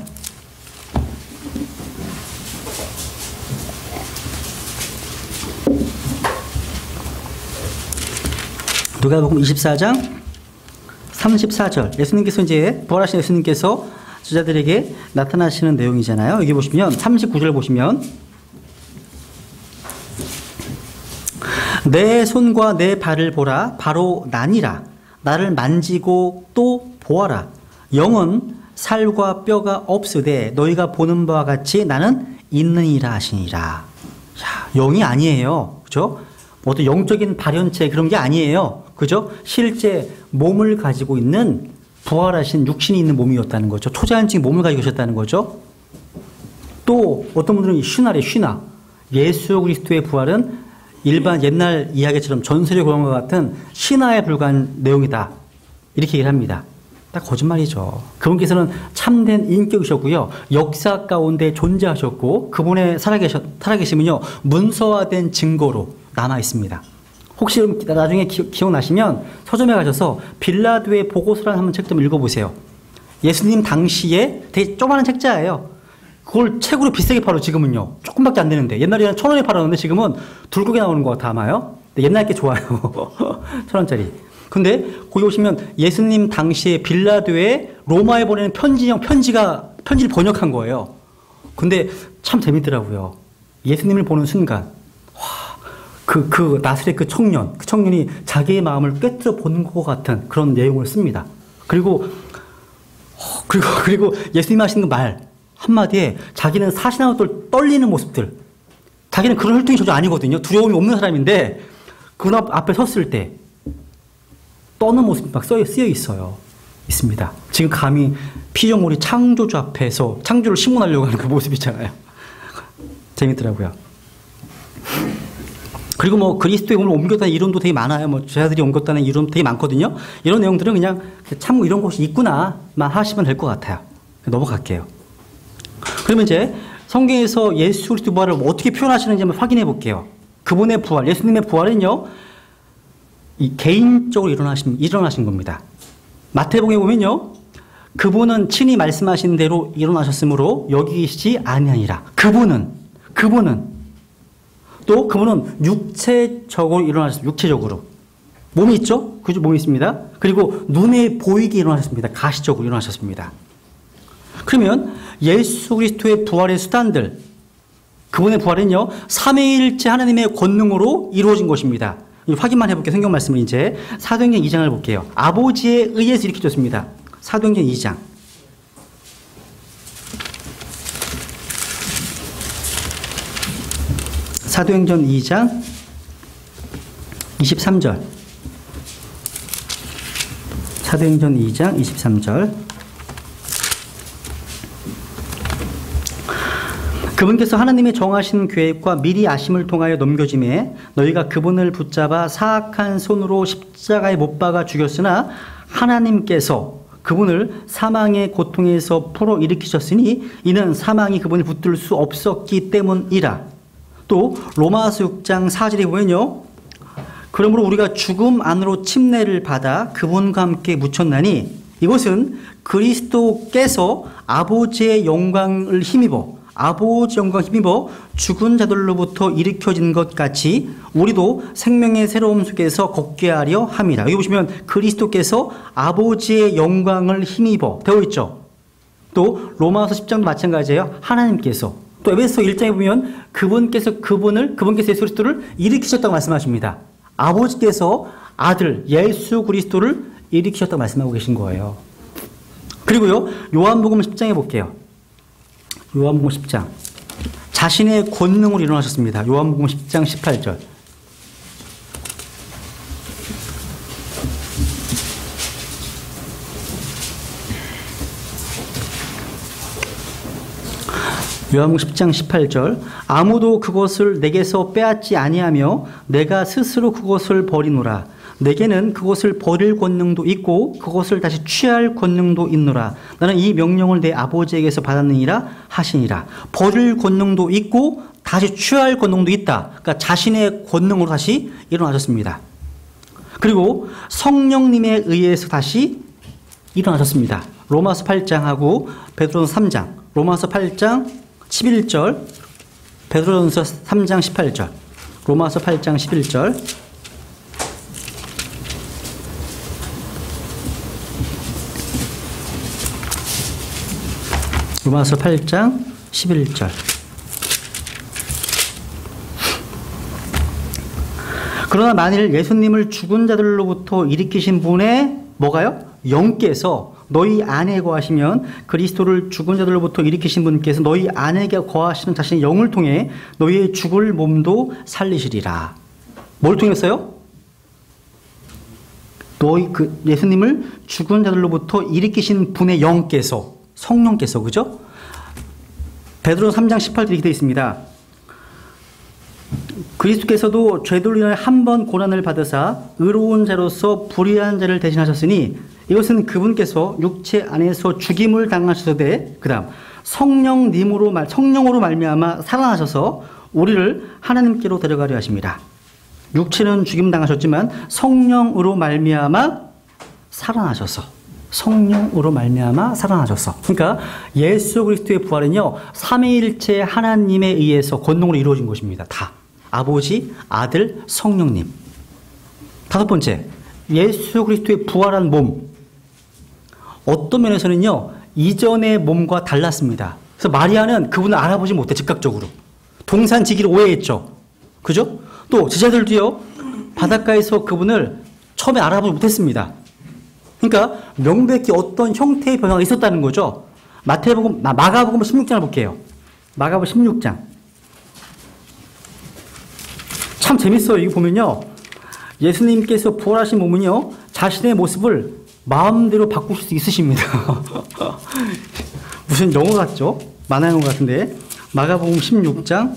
누가복음 24장 34절. 예수님께서 이제 부활하신 예수님께서 제자들에게 나타나시는 내용이잖아요. 여기 보시면 39절 보시면 내 손과 내 발을 보라. 바로 나니라. 나를 만지고 또 보아라. 영은 살과 뼈가 없으되 너희가 보는 바와 같이 나는 있느니라 하시니라. 야, 영이 아니에요. 그죠? 어떤 영적인 발현체 그런 게 아니에요. 그죠? 실제 몸을 가지고 있는 부활하신 육신이 있는 몸이었다는 거죠. 초자연적인 몸을 가지고 계셨다는 거죠. 또 어떤 분들은 쉬나래, 쉬나. 예수 그리스도의 부활은 일반 옛날 이야기처럼 전설의 그런 것 같은 신화에 불과한 내용이다. 이렇게 얘기를 합니다. 딱 거짓말이죠. 그분께서는 참된 인격이셨고요. 역사 가운데 존재하셨고 그분의 살아계심은요. 문서화된 증거로 남아 있습니다. 혹시 나중에 기억나시면 서점에 가셔서 빌라도의 보고서라는 한번 책 좀 읽어보세요. 예수님 당시에 되게 조그마한 책자예요. 그걸 책으로 비싸게 팔아 지금은요. 조금밖에 안 되는데 옛날에는 1,000원에 팔았는데 지금은 둘곡에 나오는 거 같아 아마요. 옛날 게 좋아요. 1,000원짜리. 근데 거기 보시면 예수님 당시에 빌라도에 로마에 보내는 편지를 번역한 거예요. 근데 참 재밌더라고요. 예수님을 보는 순간 그 나사렛 그 청년이 자기의 마음을 꿰뚫어 보는 것 같은 그런 내용을 씁니다. 그리고 예수님 하시는 말 한마디에 자기는 사시나무 떨리는 모습들. 자기는 그런 혈통이 전혀 아니거든요. 두려움이 없는 사람인데 그 앞에 섰을 때 떠는 모습이 막 쓰여 있습니다. 지금 감히 피조물이 창조주 앞에서 창조를 심문하려고 하는 그 모습 있잖아요. 재밌더라고요. 그리고 뭐 그리스도의 몸을 옮겼다는 이론도 되게 많아요. 뭐 제자들이 옮겼다는 이론 되게 많거든요. 이런 내용들은 그냥 참 이런 곳이 있구나만 하시면 될 것 같아요. 넘어갈게요. 그러면 이제 성경에서 예수 그리스도 부활을 어떻게 표현하시는지 한번 확인해 볼게요. 그분의 부활, 예수님의 부활은요, 이 개인적으로 일어나신 겁니다. 마태복음에 보면요, 그분은 친히 말씀하신 대로 일어나셨으므로 여기 계시지 아니하니라. 그분은 육체적으로 일어나셨습니다. 육체적으로. 몸이 있죠? 그죠? 몸이 있습니다. 그리고 눈에 보이게 일어나셨습니다. 가시적으로 일어나셨습니다. 그러면 예수 그리스도의 부활의 수단들, 그분의 부활은요, 삼위일체 하나님의 권능으로 이루어진 것입니다. 확인만 해볼게요. 성경 말씀을 이제 사도행전 2장을 볼게요. 아버지에 의해서 이렇게 줬습니다. 사도행전 2장. 사도행전 2장 23절. 사도행전 2장 23절. 그분께서 하나님의 정하신 계획과 미리 아심을 통하여 넘겨짐에 너희가 그분을 붙잡아 사악한 손으로 십자가에 못 박아 죽였으나 하나님께서 그분을 사망의 고통에서 풀어 일으키셨으니 이는 사망이 그분을 붙들 수 없었기 때문이라. 또 로마서 6장 4절에 보면요. 그러므로 우리가 죽음 안으로 침례를 받아 그분과 함께 묻혔나니 이것은 그리스도께서 아버지의 영광을 힘입어 죽은 자들로부터 일으켜진 것 같이 우리도 생명의 새로움 속에서 걷게 하려 함이라. 여기 보시면 그리스도께서 아버지의 영광을 힘입어 되어 있죠. 또 로마서 10장도 마찬가지예요. 하나님께서. 또 에베소 1장에 보면 그분께서 예수 그리스도를 일으키셨다고 말씀하십니다. 아버지께서 아들 예수 그리스도를 일으키셨다고 말씀하고 계신 거예요. 그리고요, 요한복음 10장에 볼게요. 요한복음 10장. 자신의 권능으로 일어나셨습니다. 요한복음 10장 18절. 요한복음 10장 18절. 아무도 그것을 내게서 빼앗지 아니하며 내가 스스로 그것을 버리노라. 내게는 그것을 버릴 권능도 있고 그것을 다시 취할 권능도 있노라. 나는 이 명령을 내 아버지에게서 받았느니라 하시니라. 버릴 권능도 있고 다시 취할 권능도 있다. 그러니까 자신의 권능으로 다시 일어나셨습니다. 그리고 성령님에 의해서 다시 일어나셨습니다. 로마서 8장하고 베드로전서 3장. 로마서 8장 11절, 베드로전서 3장 18절. 로마서 8장 11절. 로마서 8장 11절. 그러나 만일 예수님을 죽은 자들로부터 일으키신 분의 뭐가요? 영께서 너희 안에 거하시면 그리스도를 죽은 자들로부터 일으키신 분께서 너희 안에 거하시는 자신의 영을 통해 너희의 죽을 몸도 살리시리라. 뭘 통해서요? 예수님을 죽은 자들로부터 일으키신 분의 영께서, 성령께서, 그죠? 베드로전서 3장 18절에 이렇게 되어 있습니다. 그리스도께서도 죄들로 인하여 한 번 고난을 받으사 의로운 자로서 불의한 자를 대신하셨으니 이것은 그분께서 육체 안에서 죽임을 당하셔서되 그 다음 성령으로 말미암아 살아나셔서 우리를 하나님께로 데려가려 하십니다. 육체는 죽임 당하셨지만 성령으로 말미암아 살아나셔서. 그러니까 예수 그리스도의 부활은요, 삼위일체 하나님에 의해서 권능으로 이루어진 것입니다. 다. 아버지, 아들, 성령님. 다섯 번째, 예수 그리스도의 부활한 몸. 어떤 면에서는요, 이전의 몸과 달랐습니다. 그래서 마리아는 그분을 알아보지 못해, 즉각적으로. 동산지기를 오해했죠. 그죠? 또 제자들도요, 바닷가에서 그분을 처음에 알아보지 못했습니다. 그러니까 명백히 어떤 형태의 변화가 있었다는 거죠. 마가복음 16장을 볼게요. 마가복음 16장. 참 재밌어요. 이거 보면요, 예수님께서 부활하신 몸은요, 자신의 모습을 마음대로 바꾸실 수 있으십니다. 무슨 영어 같죠? 만화 영어 같은데. 마가복음 16장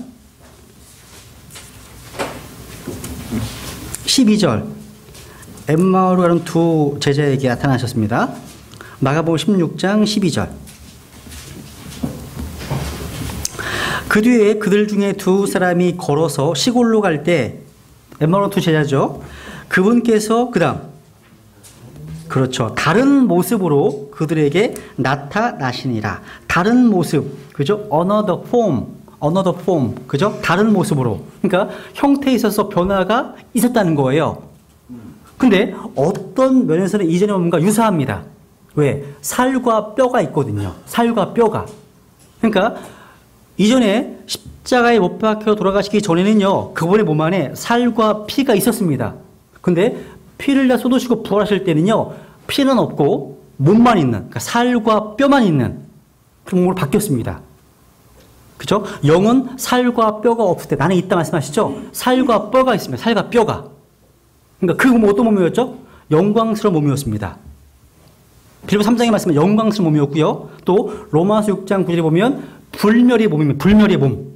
12절. 엠마오로 가는 두 제자에게 나타나셨습니다. 마가복음 16장 12절. 그 뒤에 그들 중에 두 사람이 걸어서 시골로 갈 때, 엠마오로 두 제자죠. 그분께서 그렇죠, 다른 모습으로 그들에게 나타나시니라. 다른 모습, 그죠? another form, 그죠? 다른 모습으로. 그러니까 형태에 있어서 변화가 있었다는 거예요. 근데 어떤 면에서는 이전의 몸과 유사합니다. 왜? 살과 뼈가 있거든요. 살과 뼈가. 그러니까 이전에 십자가에 못 박혀 돌아가시기 전에는요, 그분의 몸 안에 살과 피가 있었습니다. 근데 피를 다 쏟으시고 부활하실 때는요, 피는 없고 몸만 있는, 그러니까 살과 뼈만 있는 그런 몸으로 바뀌었습니다. 그죠? 영은 살과 뼈가 없을 때 나는 있다 말씀하시죠? 살과 뼈가 있습니다. 살과 뼈가. 그러니까 그 몸은 어떤 몸이었죠? 영광스러운 몸이었습니다. 빌립보 3장의 말씀은 영광스러운 몸이었고요. 또 로마서 6장 9절에 보면 불멸의 몸입니다. 불멸의 몸.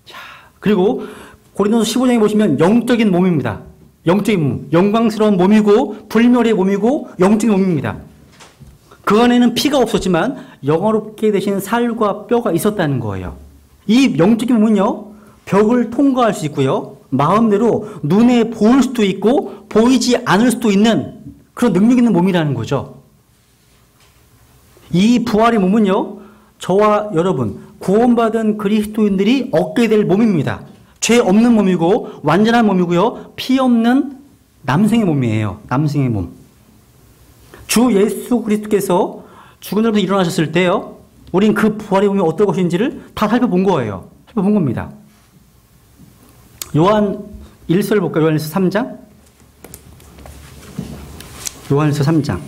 자, 그리고 고린도서 15장에 보시면 영적인 몸입니다. 영적인 몸. 영광스러운 몸이고 불멸의 몸이고 영적인 몸입니다. 그 안에는 피가 없었지만 영화롭게 되신 살과 뼈가 있었다는 거예요. 이 영적인 몸은요, 벽을 통과할 수 있고요, 마음대로 눈에 보일 수도 있고 보이지 않을 수도 있는 그런 능력 있는 몸이라는 거죠. 이 부활의 몸은요, 저와 여러분 구원받은 그리스도인들이 얻게 될 몸입니다. 죄 없는 몸이고 완전한 몸이고요, 피 없는 남성의 몸이에요. 남성의 몸. 주 예수 그리스도께서 죽은 자로부터 일어나셨을 때요, 우린 그 부활의 몸이 어떤 것인지를 다 살펴본 거예요. 살펴본 겁니다. 요한 1절 볼까요? 요한일서 3장. 요한일서 3장.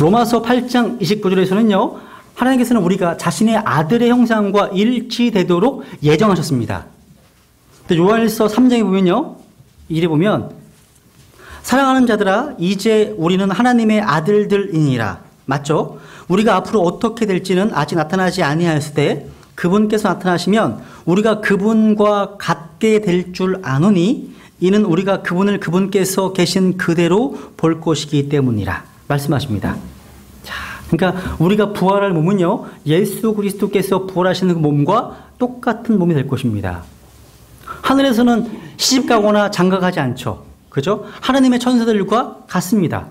로마서 8장 29절에서는요, 하나님께서는 우리가 자신의 아들의 형상과 일치되도록 예정하셨습니다. 요한일서 3장에 보면요, 이래 보면 사랑하는 자들아, 이제 우리는 하나님의 아들들이니라. 맞죠? 우리가 앞으로 어떻게 될지는 아직 나타나지 아니하였으되 그분께서 나타나시면 우리가 그분과 같게 될 줄 아노니 이는 우리가 그분을 그분께서 계신 그대로 볼 것이기 때문이라 말씀하십니다. 자, 그러니까 우리가 부활할 몸은요, 예수 그리스도께서 부활하시는 그 몸과 똑같은 몸이 될 것입니다. 하늘에서는 시집가거나 장가가지 않죠. 그죠? 하나님의 천사들과 같습니다.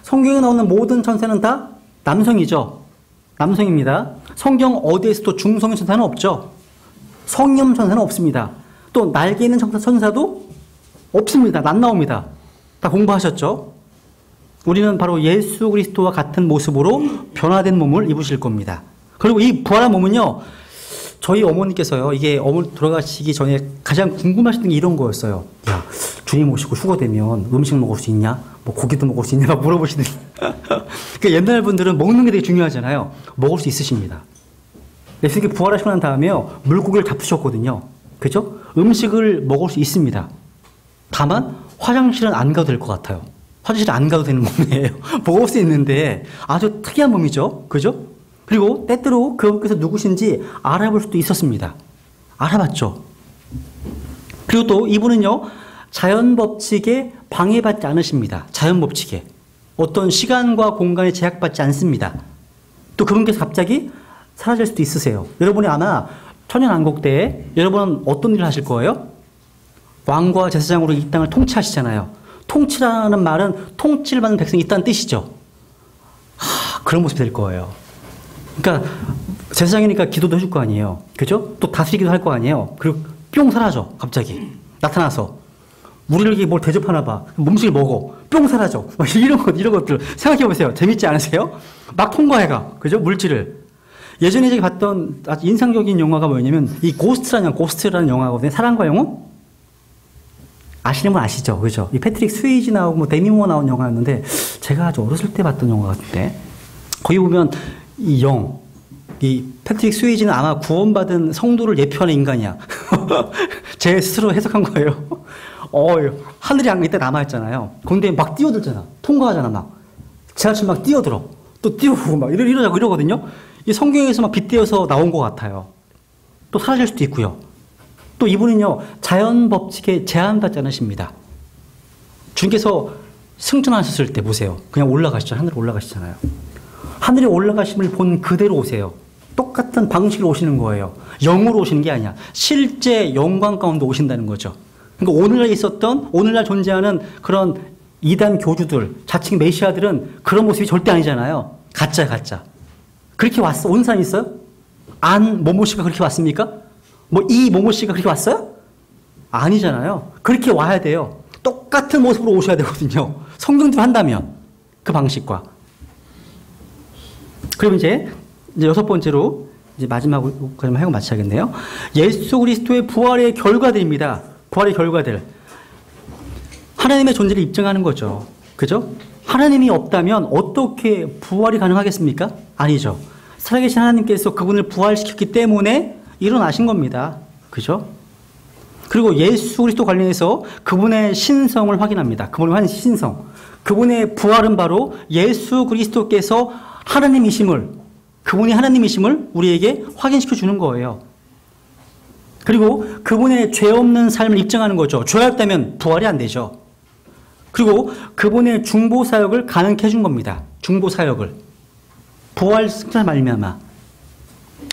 성경에 나오는 모든 천사는 다 남성이죠. 남성입니다. 성경 어디에서도 중성의 천사는 없죠. 성령 천사는 없습니다. 또 날개 있는 천사도 없습니다. 안 나옵니다. 다 공부하셨죠? 우리는 바로 예수 그리스도와 같은 모습으로 변화된 몸을 입으실 겁니다. 그리고 이 부활한 몸은요, 저희 어머니께서요, 이게 어머니 돌아가시기 전에 가장 궁금하셨던 게 이런 거였어요. 야, 주님 오시고 휴거되면 음식 먹을 수 있냐? 뭐 고기도 먹을 수 있냐? 막 물어보시는. 그러니까 옛날 분들은 먹는 게 되게 중요하잖아요. 먹을 수 있으십니다. 예수님께 부활하시고 난 다음에요, 물고기를 잡수셨거든요. 그죠? 음식을 먹을 수 있습니다. 다만 화장실은 안 가도 될 것 같아요. 화장실 안 가도 되는 몸이에요. 먹을 수 있는데 아주 특이한 몸이죠. 그죠? 그리고 때때로 그분께서 누구신지 알아볼 수도 있었습니다. 알아봤죠. 그리고 또 이분은요, 자연 법칙에 방해받지 않으십니다. 자연 법칙에. 어떤 시간과 공간에 제약받지 않습니다. 또 그분께서 갑자기 사라질 수도 있으세요. 여러분이 아마 천연왕국 때에 여러분은 어떤 일을 하실 거예요? 왕과 제사장으로 이 땅을 통치하시잖아요. 통치라는 말은 통치를 받는 백성이 있다는 뜻이죠. 그런 모습이 될 거예요. 그러니까 제사장이니까 기도도 해줄 거 아니에요. 그죠? 또 다스리기도 할 거 아니에요. 그리고 뿅 사라져. 갑자기 나타나서 우리를 뭘 대접하나 봐. 음식을 먹어. 뿅 사라져. 막 이런 것들 생각해 보세요. 재밌지 않으세요? 막 통과해가. 그죠? 물질을. 예전에 제가 봤던 아주 인상적인 영화가 뭐냐면 이 고스트라는 영화거든요. 사랑과 영혼? 아시는 분 아시죠? 그죠? 이 패트릭 스웨이지 나오고 뭐 데미 무어 나온 영화였는데 제가 아주 어렸을 때 봤던 영화 같은데, 거기 보면 이 패트릭 스웨이지는 아마 구원받은 성도를 예표하는 인간이야. 제 스스로 해석한 거예요. 하늘이 이때 남아있잖아요. 근데 막 뛰어들잖아. 통과하잖아, 막. 지하철 막 뛰어들어. 또 뛰어오고 막 이러거든요. 이 성경에서 막 빗대어서 나온 것 같아요. 또 사라질 수도 있고요. 또 이분은요, 자연 법칙에 제한받지 않으십니다. 주님께서 승천하셨을 때 보세요. 그냥 올라가시죠. 하늘에 올라가시잖아요. 하늘에 올라가심을 본 그대로 오세요. 똑같은 방식으로 오시는 거예요. 영으로 오시는 게 아니야. 실제 영광 가운데 오신다는 거죠. 그러니까 오늘날 존재하는 그런 이단 교주들, 자칭 메시아들은 그런 모습이 절대 아니잖아요. 가짜. 그렇게 온 사람 있어요? 모모 씨가 그렇게 왔습니까? 이 모모 씨가 그렇게 왔어요? 아니잖아요. 그렇게 와야 돼요. 똑같은 모습으로 오셔야 되거든요. 성경대로 한다면 그 방식과. 그럼 이제 여섯 번째로 이제 마지막으로 하고 마쳐야겠네요. 예수 그리스도의 부활의 결과들입니다. 부활의 결과들. 하나님의 존재를 입증하는 거죠. 그죠? 하나님이 없다면 어떻게 부활이 가능하겠습니까? 아니죠. 살아계신 하나님께서 그분을 부활시켰기 때문에 일어나신 겁니다. 그죠? 그리고 예수 그리스도 관련해서 그분의 신성을 확인합니다. 그분의 신성. 그분의 부활은 바로 예수 그리스도께서 하나님이심을, 그분이 하나님이심을 우리에게 확인시켜 주는 거예요. 그리고 그분의 죄 없는 삶을 입증하는 거죠. 죄가 없다면 부활이 안 되죠. 그리고 그분의 중보 사역을 가능케 해준 겁니다. 중보 사역을. 부활 승자 말미암아.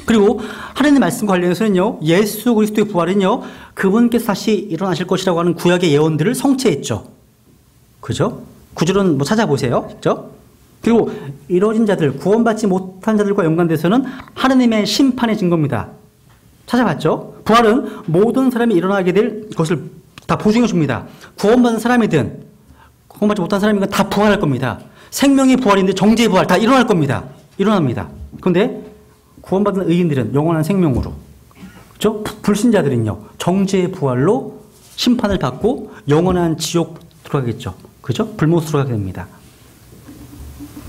그리고 하나님의 말씀 관련해서는요, 예수 그리스도의 부활은요, 그분께서 다시 일어나실 것이라고 하는 구약의 예언들을 성취했죠. 그죠? 구절은 뭐 찾아보세요. 그죠? 그리고 이뤄진 자들, 구원받지 못한 자들과 연관돼서는 하나님의 심판의 증거입니다. 찾아봤죠? 부활은 모든 사람이 일어나게 될 것을 다 보증해 줍니다. 구원받은 사람이든 구원받지 못한 사람이든 다 부활할 겁니다. 생명의 부활인데 정죄의 부활 다 일어날 겁니다. 일어납니다. 그런데 구원받은 의인들은 영원한 생명으로, 그렇죠? 불신자들은요, 정죄의 부활로 심판을 받고 영원한 지옥 들어가겠죠. 그죠? 불못으로 들어가게 됩니다.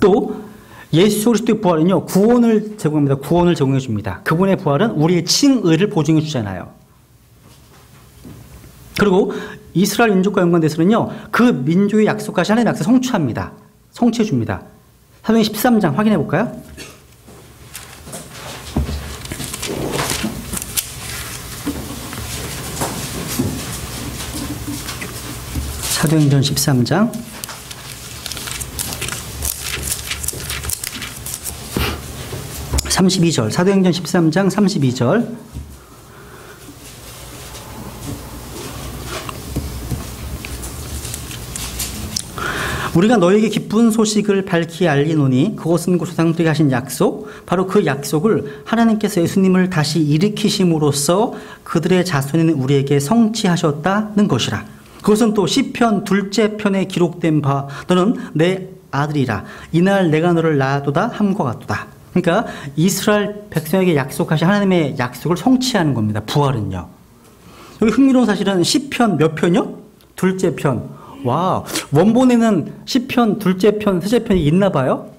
또 예수 그리스도의 부활은요, 구원을 제공합니다. 구원을 제공해 줍니다. 그분의 부활은 우리의 칭의를 보증해 주잖아요. 그리고 이스라엘 민족과 연관돼서는요, 그 민족의 약속까지 하나님의 약속 성취합니다. 성취해 줍니다. 사도행전 13장 확인해 볼까요? 사도행전 13장 32절, 사도행전 13장 32절. 우리가 너에게 기쁜 소식을 밝히 알리노니 그것은 그 조상들에게 하신 약속, 바로 그 약속을 하나님께서 예수님을 다시 일으키심으로써 그들의 자손인 우리에게 성취하셨다는 것이라. 그것은 또 시편 둘째 편에 기록된 바 너는 내 아들이라 이날 내가 너를 낳아도다 함과 같도다. 그러니까 이스라엘 백성에게 약속하신 하나님의 약속을 성취하는 겁니다. 부활은요. 여기 흥미로운 사실은 시편 몇 편이요? 둘째 편. 와, 원본에는 시편 둘째 편, 셋째 편이 있나 봐요?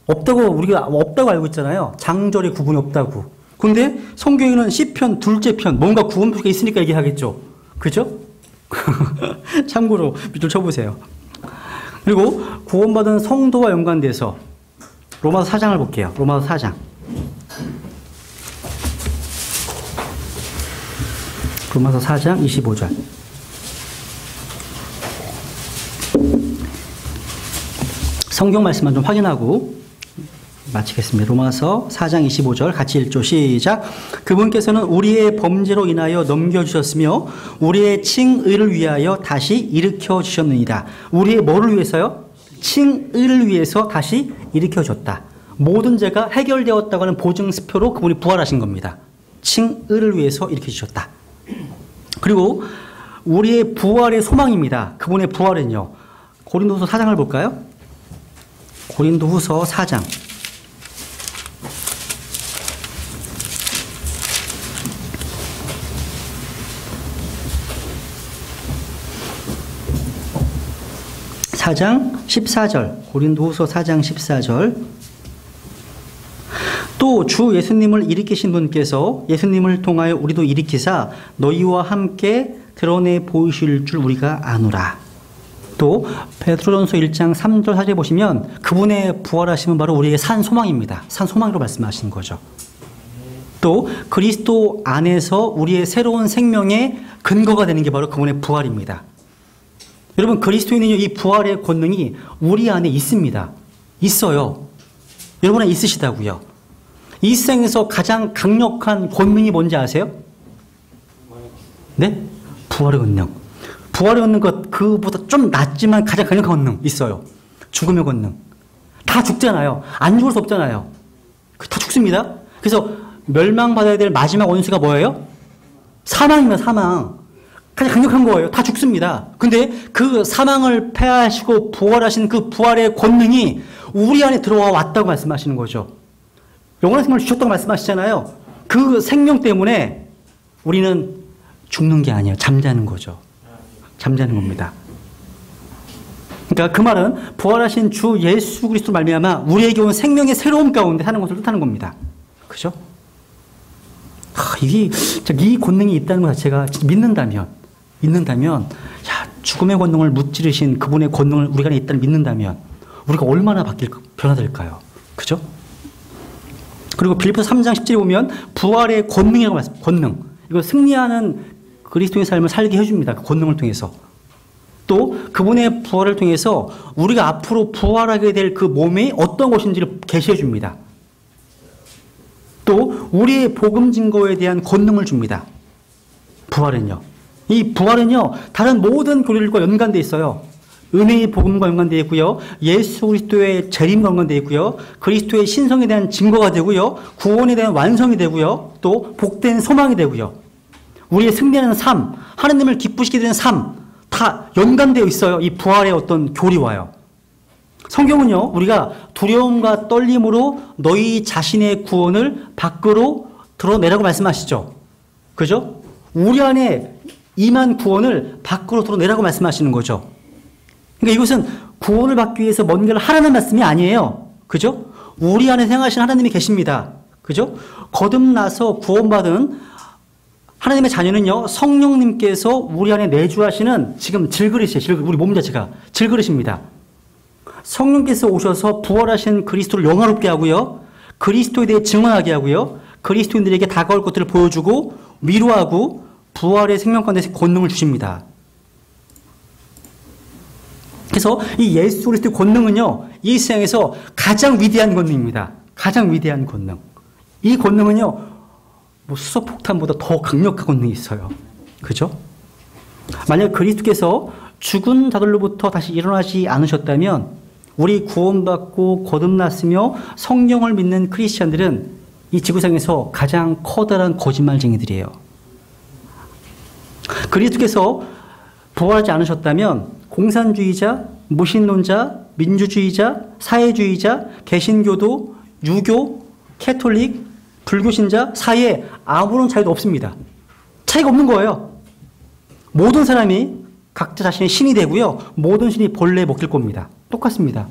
없다고, 우리가 없다고 알고 있잖아요. 장절의 구분이 없다고. 근데 성경에는 시편 둘째 편, 뭔가 구분표가 있으니까 얘기하겠죠. 그죠? 참고로 밑줄 쳐보세요. 그리고 구원받은 성도와 연관돼서 로마서 4장을 볼게요. 로마서 4장. 로마서 4장 25절. 성경 말씀만 좀 확인하고 마치겠습니다. 로마서 4장 25절 같이 읽죠. 시작. 그분께서는 우리의 범죄로 인하여 넘겨주셨으며 우리의 칭의를 위하여 다시 일으켜 주셨느니라. 우리의 뭐를 위해서요? 칭의를 위해서 다시 일으켜 줬다. 모든 죄가 해결되었다고 하는 보증스표로 그분이 부활하신 겁니다. 칭의를 위해서 일으켜 주셨다. 그리고 우리의 부활의 소망입니다. 그분의 부활은요. 고린도후서 4장을 볼까요? 고린도후서 4장. (4장) 14절. 고린도후서 4장 14절. 또 주 예수님을 일으키신 분께서 예수님을 통하여 우리도 일으키사 너희와 함께 드러내 보이실 줄 우리가 아노라. 또 베드로전서 1장 3절 4절 보시면 그분의 부활하심은 바로 우리에게 산 소망입니다. 산 소망으로 말씀하시는 거죠. 또 그리스도 안에서 우리의 새로운 생명의 근거가 되는 게 바로 그분의 부활입니다. 여러분, 그리스도인은요, 이 부활의 권능이 우리 안에 있습니다. 있어요. 여러분 안에 있으시다고요. 이 세상에서 가장 강력한 권능이 뭔지 아세요? 네? 부활의 권능. 부활의 권능, 그보다 좀 낮지만 가장 강력한 권능 있어요. 죽음의 권능. 다 죽잖아요. 안 죽을 수 없잖아요. 다 죽습니다. 그래서 멸망받아야 될 마지막 원수가 뭐예요? 사망입니다. 사망. 가장 강력한 거예요. 다 죽습니다. 근데 그 사망을 패하시고 부활하신 그 부활의 권능이 우리 안에 들어와 왔다고 말씀하시는 거죠. 영원한 생명을 주셨다고 말씀하시잖아요. 그 생명 때문에 우리는 죽는 게 아니에요. 잠자는 거죠. 잠자는 겁니다. 그러니까 그 말은 부활하신 주 예수 그리스도 말미암아 우리에게 온 생명의 새로움 가운데 사는 것을 뜻하는 겁니다. 그죠? 이게 이 권능이 있다는 것 자체가 믿는다면, 야, 죽음의 권능을 무찌르신 그분의 권능을 우리가 있다는 믿는다면 우리가 얼마나 변화될까요? 그죠? 그리고 빌립보서 3장 10절에 보면 부활의 권능이라고 말씀합니다. 권능. 이거 승리하는 그리스도의 삶을 살게 해줍니다. 그 권능을 통해서. 또 그분의 부활을 통해서 우리가 앞으로 부활하게 될 그 몸이 어떤 것인지를 계시해 줍니다. 또 우리의 복음 증거에 대한 권능을 줍니다. 부활은요. 이 부활은요, 다른 모든 교리들과 연관되어 있어요. 은혜의 복음과 연관되어 있고요. 예수 그리스도의 재림과 연관되어 있고요. 그리스도의 신성에 대한 증거가 되고요. 구원에 대한 완성이 되고요. 또 복된 소망이 되고요. 우리의 승리하는 삶, 하나님을 기쁘시게 되는 삶, 다 연관되어 있어요. 이 부활의 어떤 교리와요. 성경은요, 우리가 두려움과 떨림으로 너희 자신의 구원을 밖으로 드러내라고 말씀하시죠. 그죠? 우리 안에 임한 구원을 밖으로 드러내라고 말씀하시는 거죠. 그러니까 이것은 구원을 받기 위해서 뭔가를 하라는 말씀이 아니에요. 그죠? 우리 안에 생하신 하나님이 계십니다. 그죠? 거듭나서 구원받은 하나님의 자녀는요, 성령님께서 우리 안에 내주하시는 지금 질그릇이에요. 우리 몸 자체가 질그릇입니다. 성령께서 오셔서 부활하신 그리스도를 영화롭게 하고요. 그리스도에 대해 증언하게 하고요. 그리스도인들에게 다가올 것들을 보여주고 위로하고 부활의 생명 가운데 권능을 주십니다. 그래서 이 예수 그리스도의 권능은요, 이 세상에서 가장 위대한 권능입니다. 가장 위대한 권능. 이 권능은요, 수소폭탄보다 더 강력한 권능이 있어요. 그죠? 만약 그리스도께서 죽은 자들로부터 다시 일어나지 않으셨다면 우리 구원받고 거듭났으며 성령을 믿는 크리스찬들은 이 지구상에서 가장 커다란 거짓말쟁이들이에요. 그리스도께서 부활하지 않으셨다면 공산주의자, 무신론자, 민주주의자, 사회주의자, 개신교도, 유교, 캐톨릭, 불교신자 사이에 아무런 차이도 없습니다. 차이가 없는 거예요. 모든 사람이 각자 자신의 신이 되고요. 모든 신이 벌레에 먹힐 겁니다. 똑같습니다.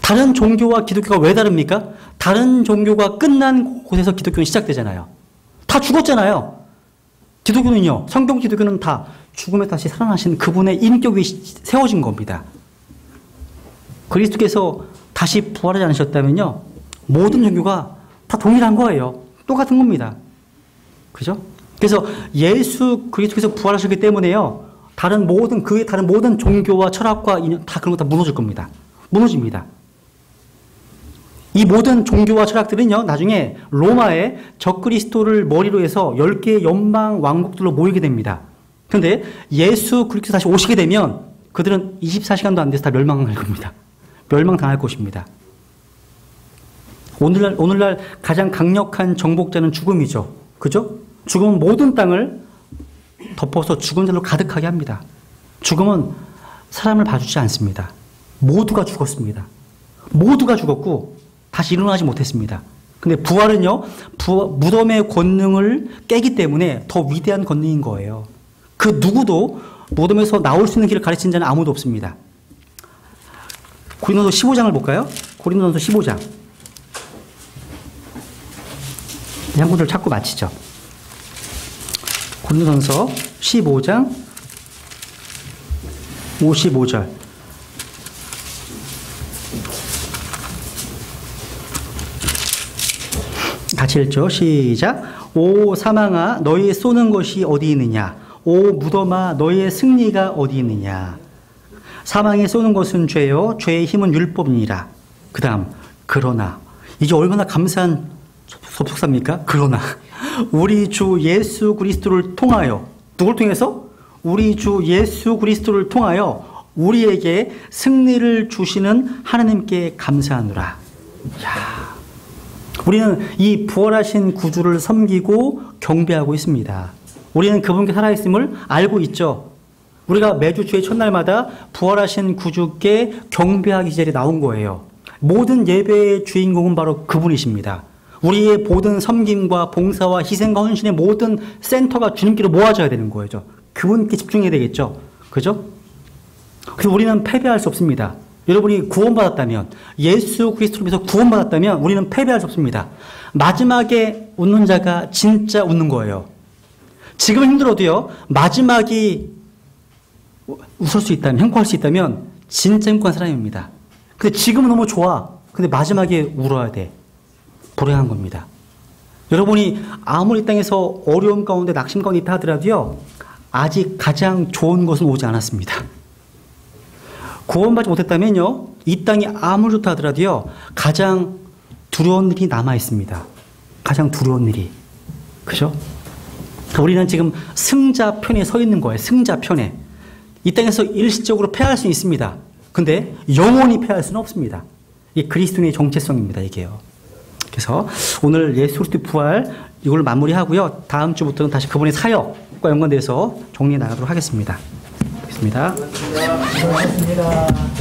다른 종교와 기독교가 왜 다릅니까? 다른 종교가 끝난 곳에서 기독교는 시작되잖아요. 다 죽었잖아요. 기독교는요, 성경 기독교는 다 죽음에 다시 살아나신 그분의 인격이 세워진 겁니다. 그리스도께서 다시 부활하지 않으셨다면요, 모든 종교가 다 동일한 거예요. 똑같은 겁니다. 그죠? 그래서 예수 그리스도께서 부활하셨기 때문에요, 다른 모든 종교와 철학과 인연, 다 그런 거 다 무너질 겁니다. 무너집니다. 이 모든 종교와 철학들은요, 나중에 로마의 적그리스도를 머리로 해서 10개의 연방 왕국들로 모이게 됩니다. 그런데 예수 그리스도 다시 오시게 되면 그들은 24시간도 안 돼서 다 멸망할 겁니다. 멸망당할 것입니다. 오늘날 가장 강력한 정복자는 죽음이죠. 그죠? 죽음은 모든 땅을 덮어서 죽은 자로 가득하게 합니다. 죽음은 사람을 봐주지 않습니다. 모두가 죽었습니다. 모두가 죽었고 다시 일어나지 못했습니다. 근데 부활은요, 무덤의 권능을 깨기 때문에 더 위대한 권능인 거예요. 그 누구도 무덤에서 나올 수 있는 길을 가르친 자는 아무도 없습니다. 고린도서 15장을 볼까요? 고린도서 15장. 한 군데를 찾고 마치죠. 고린도서 15장 55절. 같이 읽죠. 시작. 오 사망아, 너희의 쏘는 것이 어디 있느냐? 오 무덤아, 너희의 승리가 어디 있느냐? 사망에 쏘는 것은 죄요, 죄의 힘은 율법이니라. 그 다음, 그러나. 이게 얼마나 감사한 접속사입니까? 그러나 우리 주 예수 그리스도를 통하여, 누굴 통해서? 우리 주 예수 그리스도를 통하여 우리에게 승리를 주시는 하나님께 감사하노라. 이야, 우리는 이 부활하신 구주를 섬기고 경배하고 있습니다. 우리는 그분께 살아있음을 알고 있죠. 우리가 매주 주의 첫날마다 부활하신 구주께 경배하기 자리에 나온 거예요. 모든 예배의 주인공은 바로 그분이십니다. 우리의 모든 섬김과 봉사와 희생과 헌신의 모든 센터가 주님께로 모아져야 되는 거죠. 그분께 집중해야 되겠죠. 그죠? 그래서 우리는 패배할 수 없습니다. 여러분이 구원받았다면, 예수 그리스도로 해서 구원받았다면 우리는 패배할 수 없습니다. 마지막에 웃는 자가 진짜 웃는 거예요. 지금은 힘들어도요, 마지막이 웃을 수 있다면, 행복할 수 있다면 진짜 행복한 사람입니다. 근데 지금은 너무 좋아. 근데 마지막에 울어야 돼. 불행한 겁니다. 여러분이 아무리 이 땅에서 어려움 가운데 낙심 가운데 있다 하더라도요, 아직 가장 좋은 것은 오지 않았습니다. 구원받지 못했다면요, 이 땅이 아무리 좋다 하더라도요, 가장 두려운 일이 남아 있습니다. 가장 두려운 일이. 그죠? 우리는 지금 승자 편에 서 있는 거예요. 승자 편에. 이 땅에서 일시적으로 패할 수 있습니다. 근데 영원히 패할 수는 없습니다. 이 그리스도인의 정체성입니다, 이게요. 그래서 오늘 예수 그리스도의 부활 이걸 마무리하고요. 다음 주부터는 다시 그분의 사역과 연관돼서 정리해 나가도록 하겠습니다. 알겠습니다. 고맙습니다.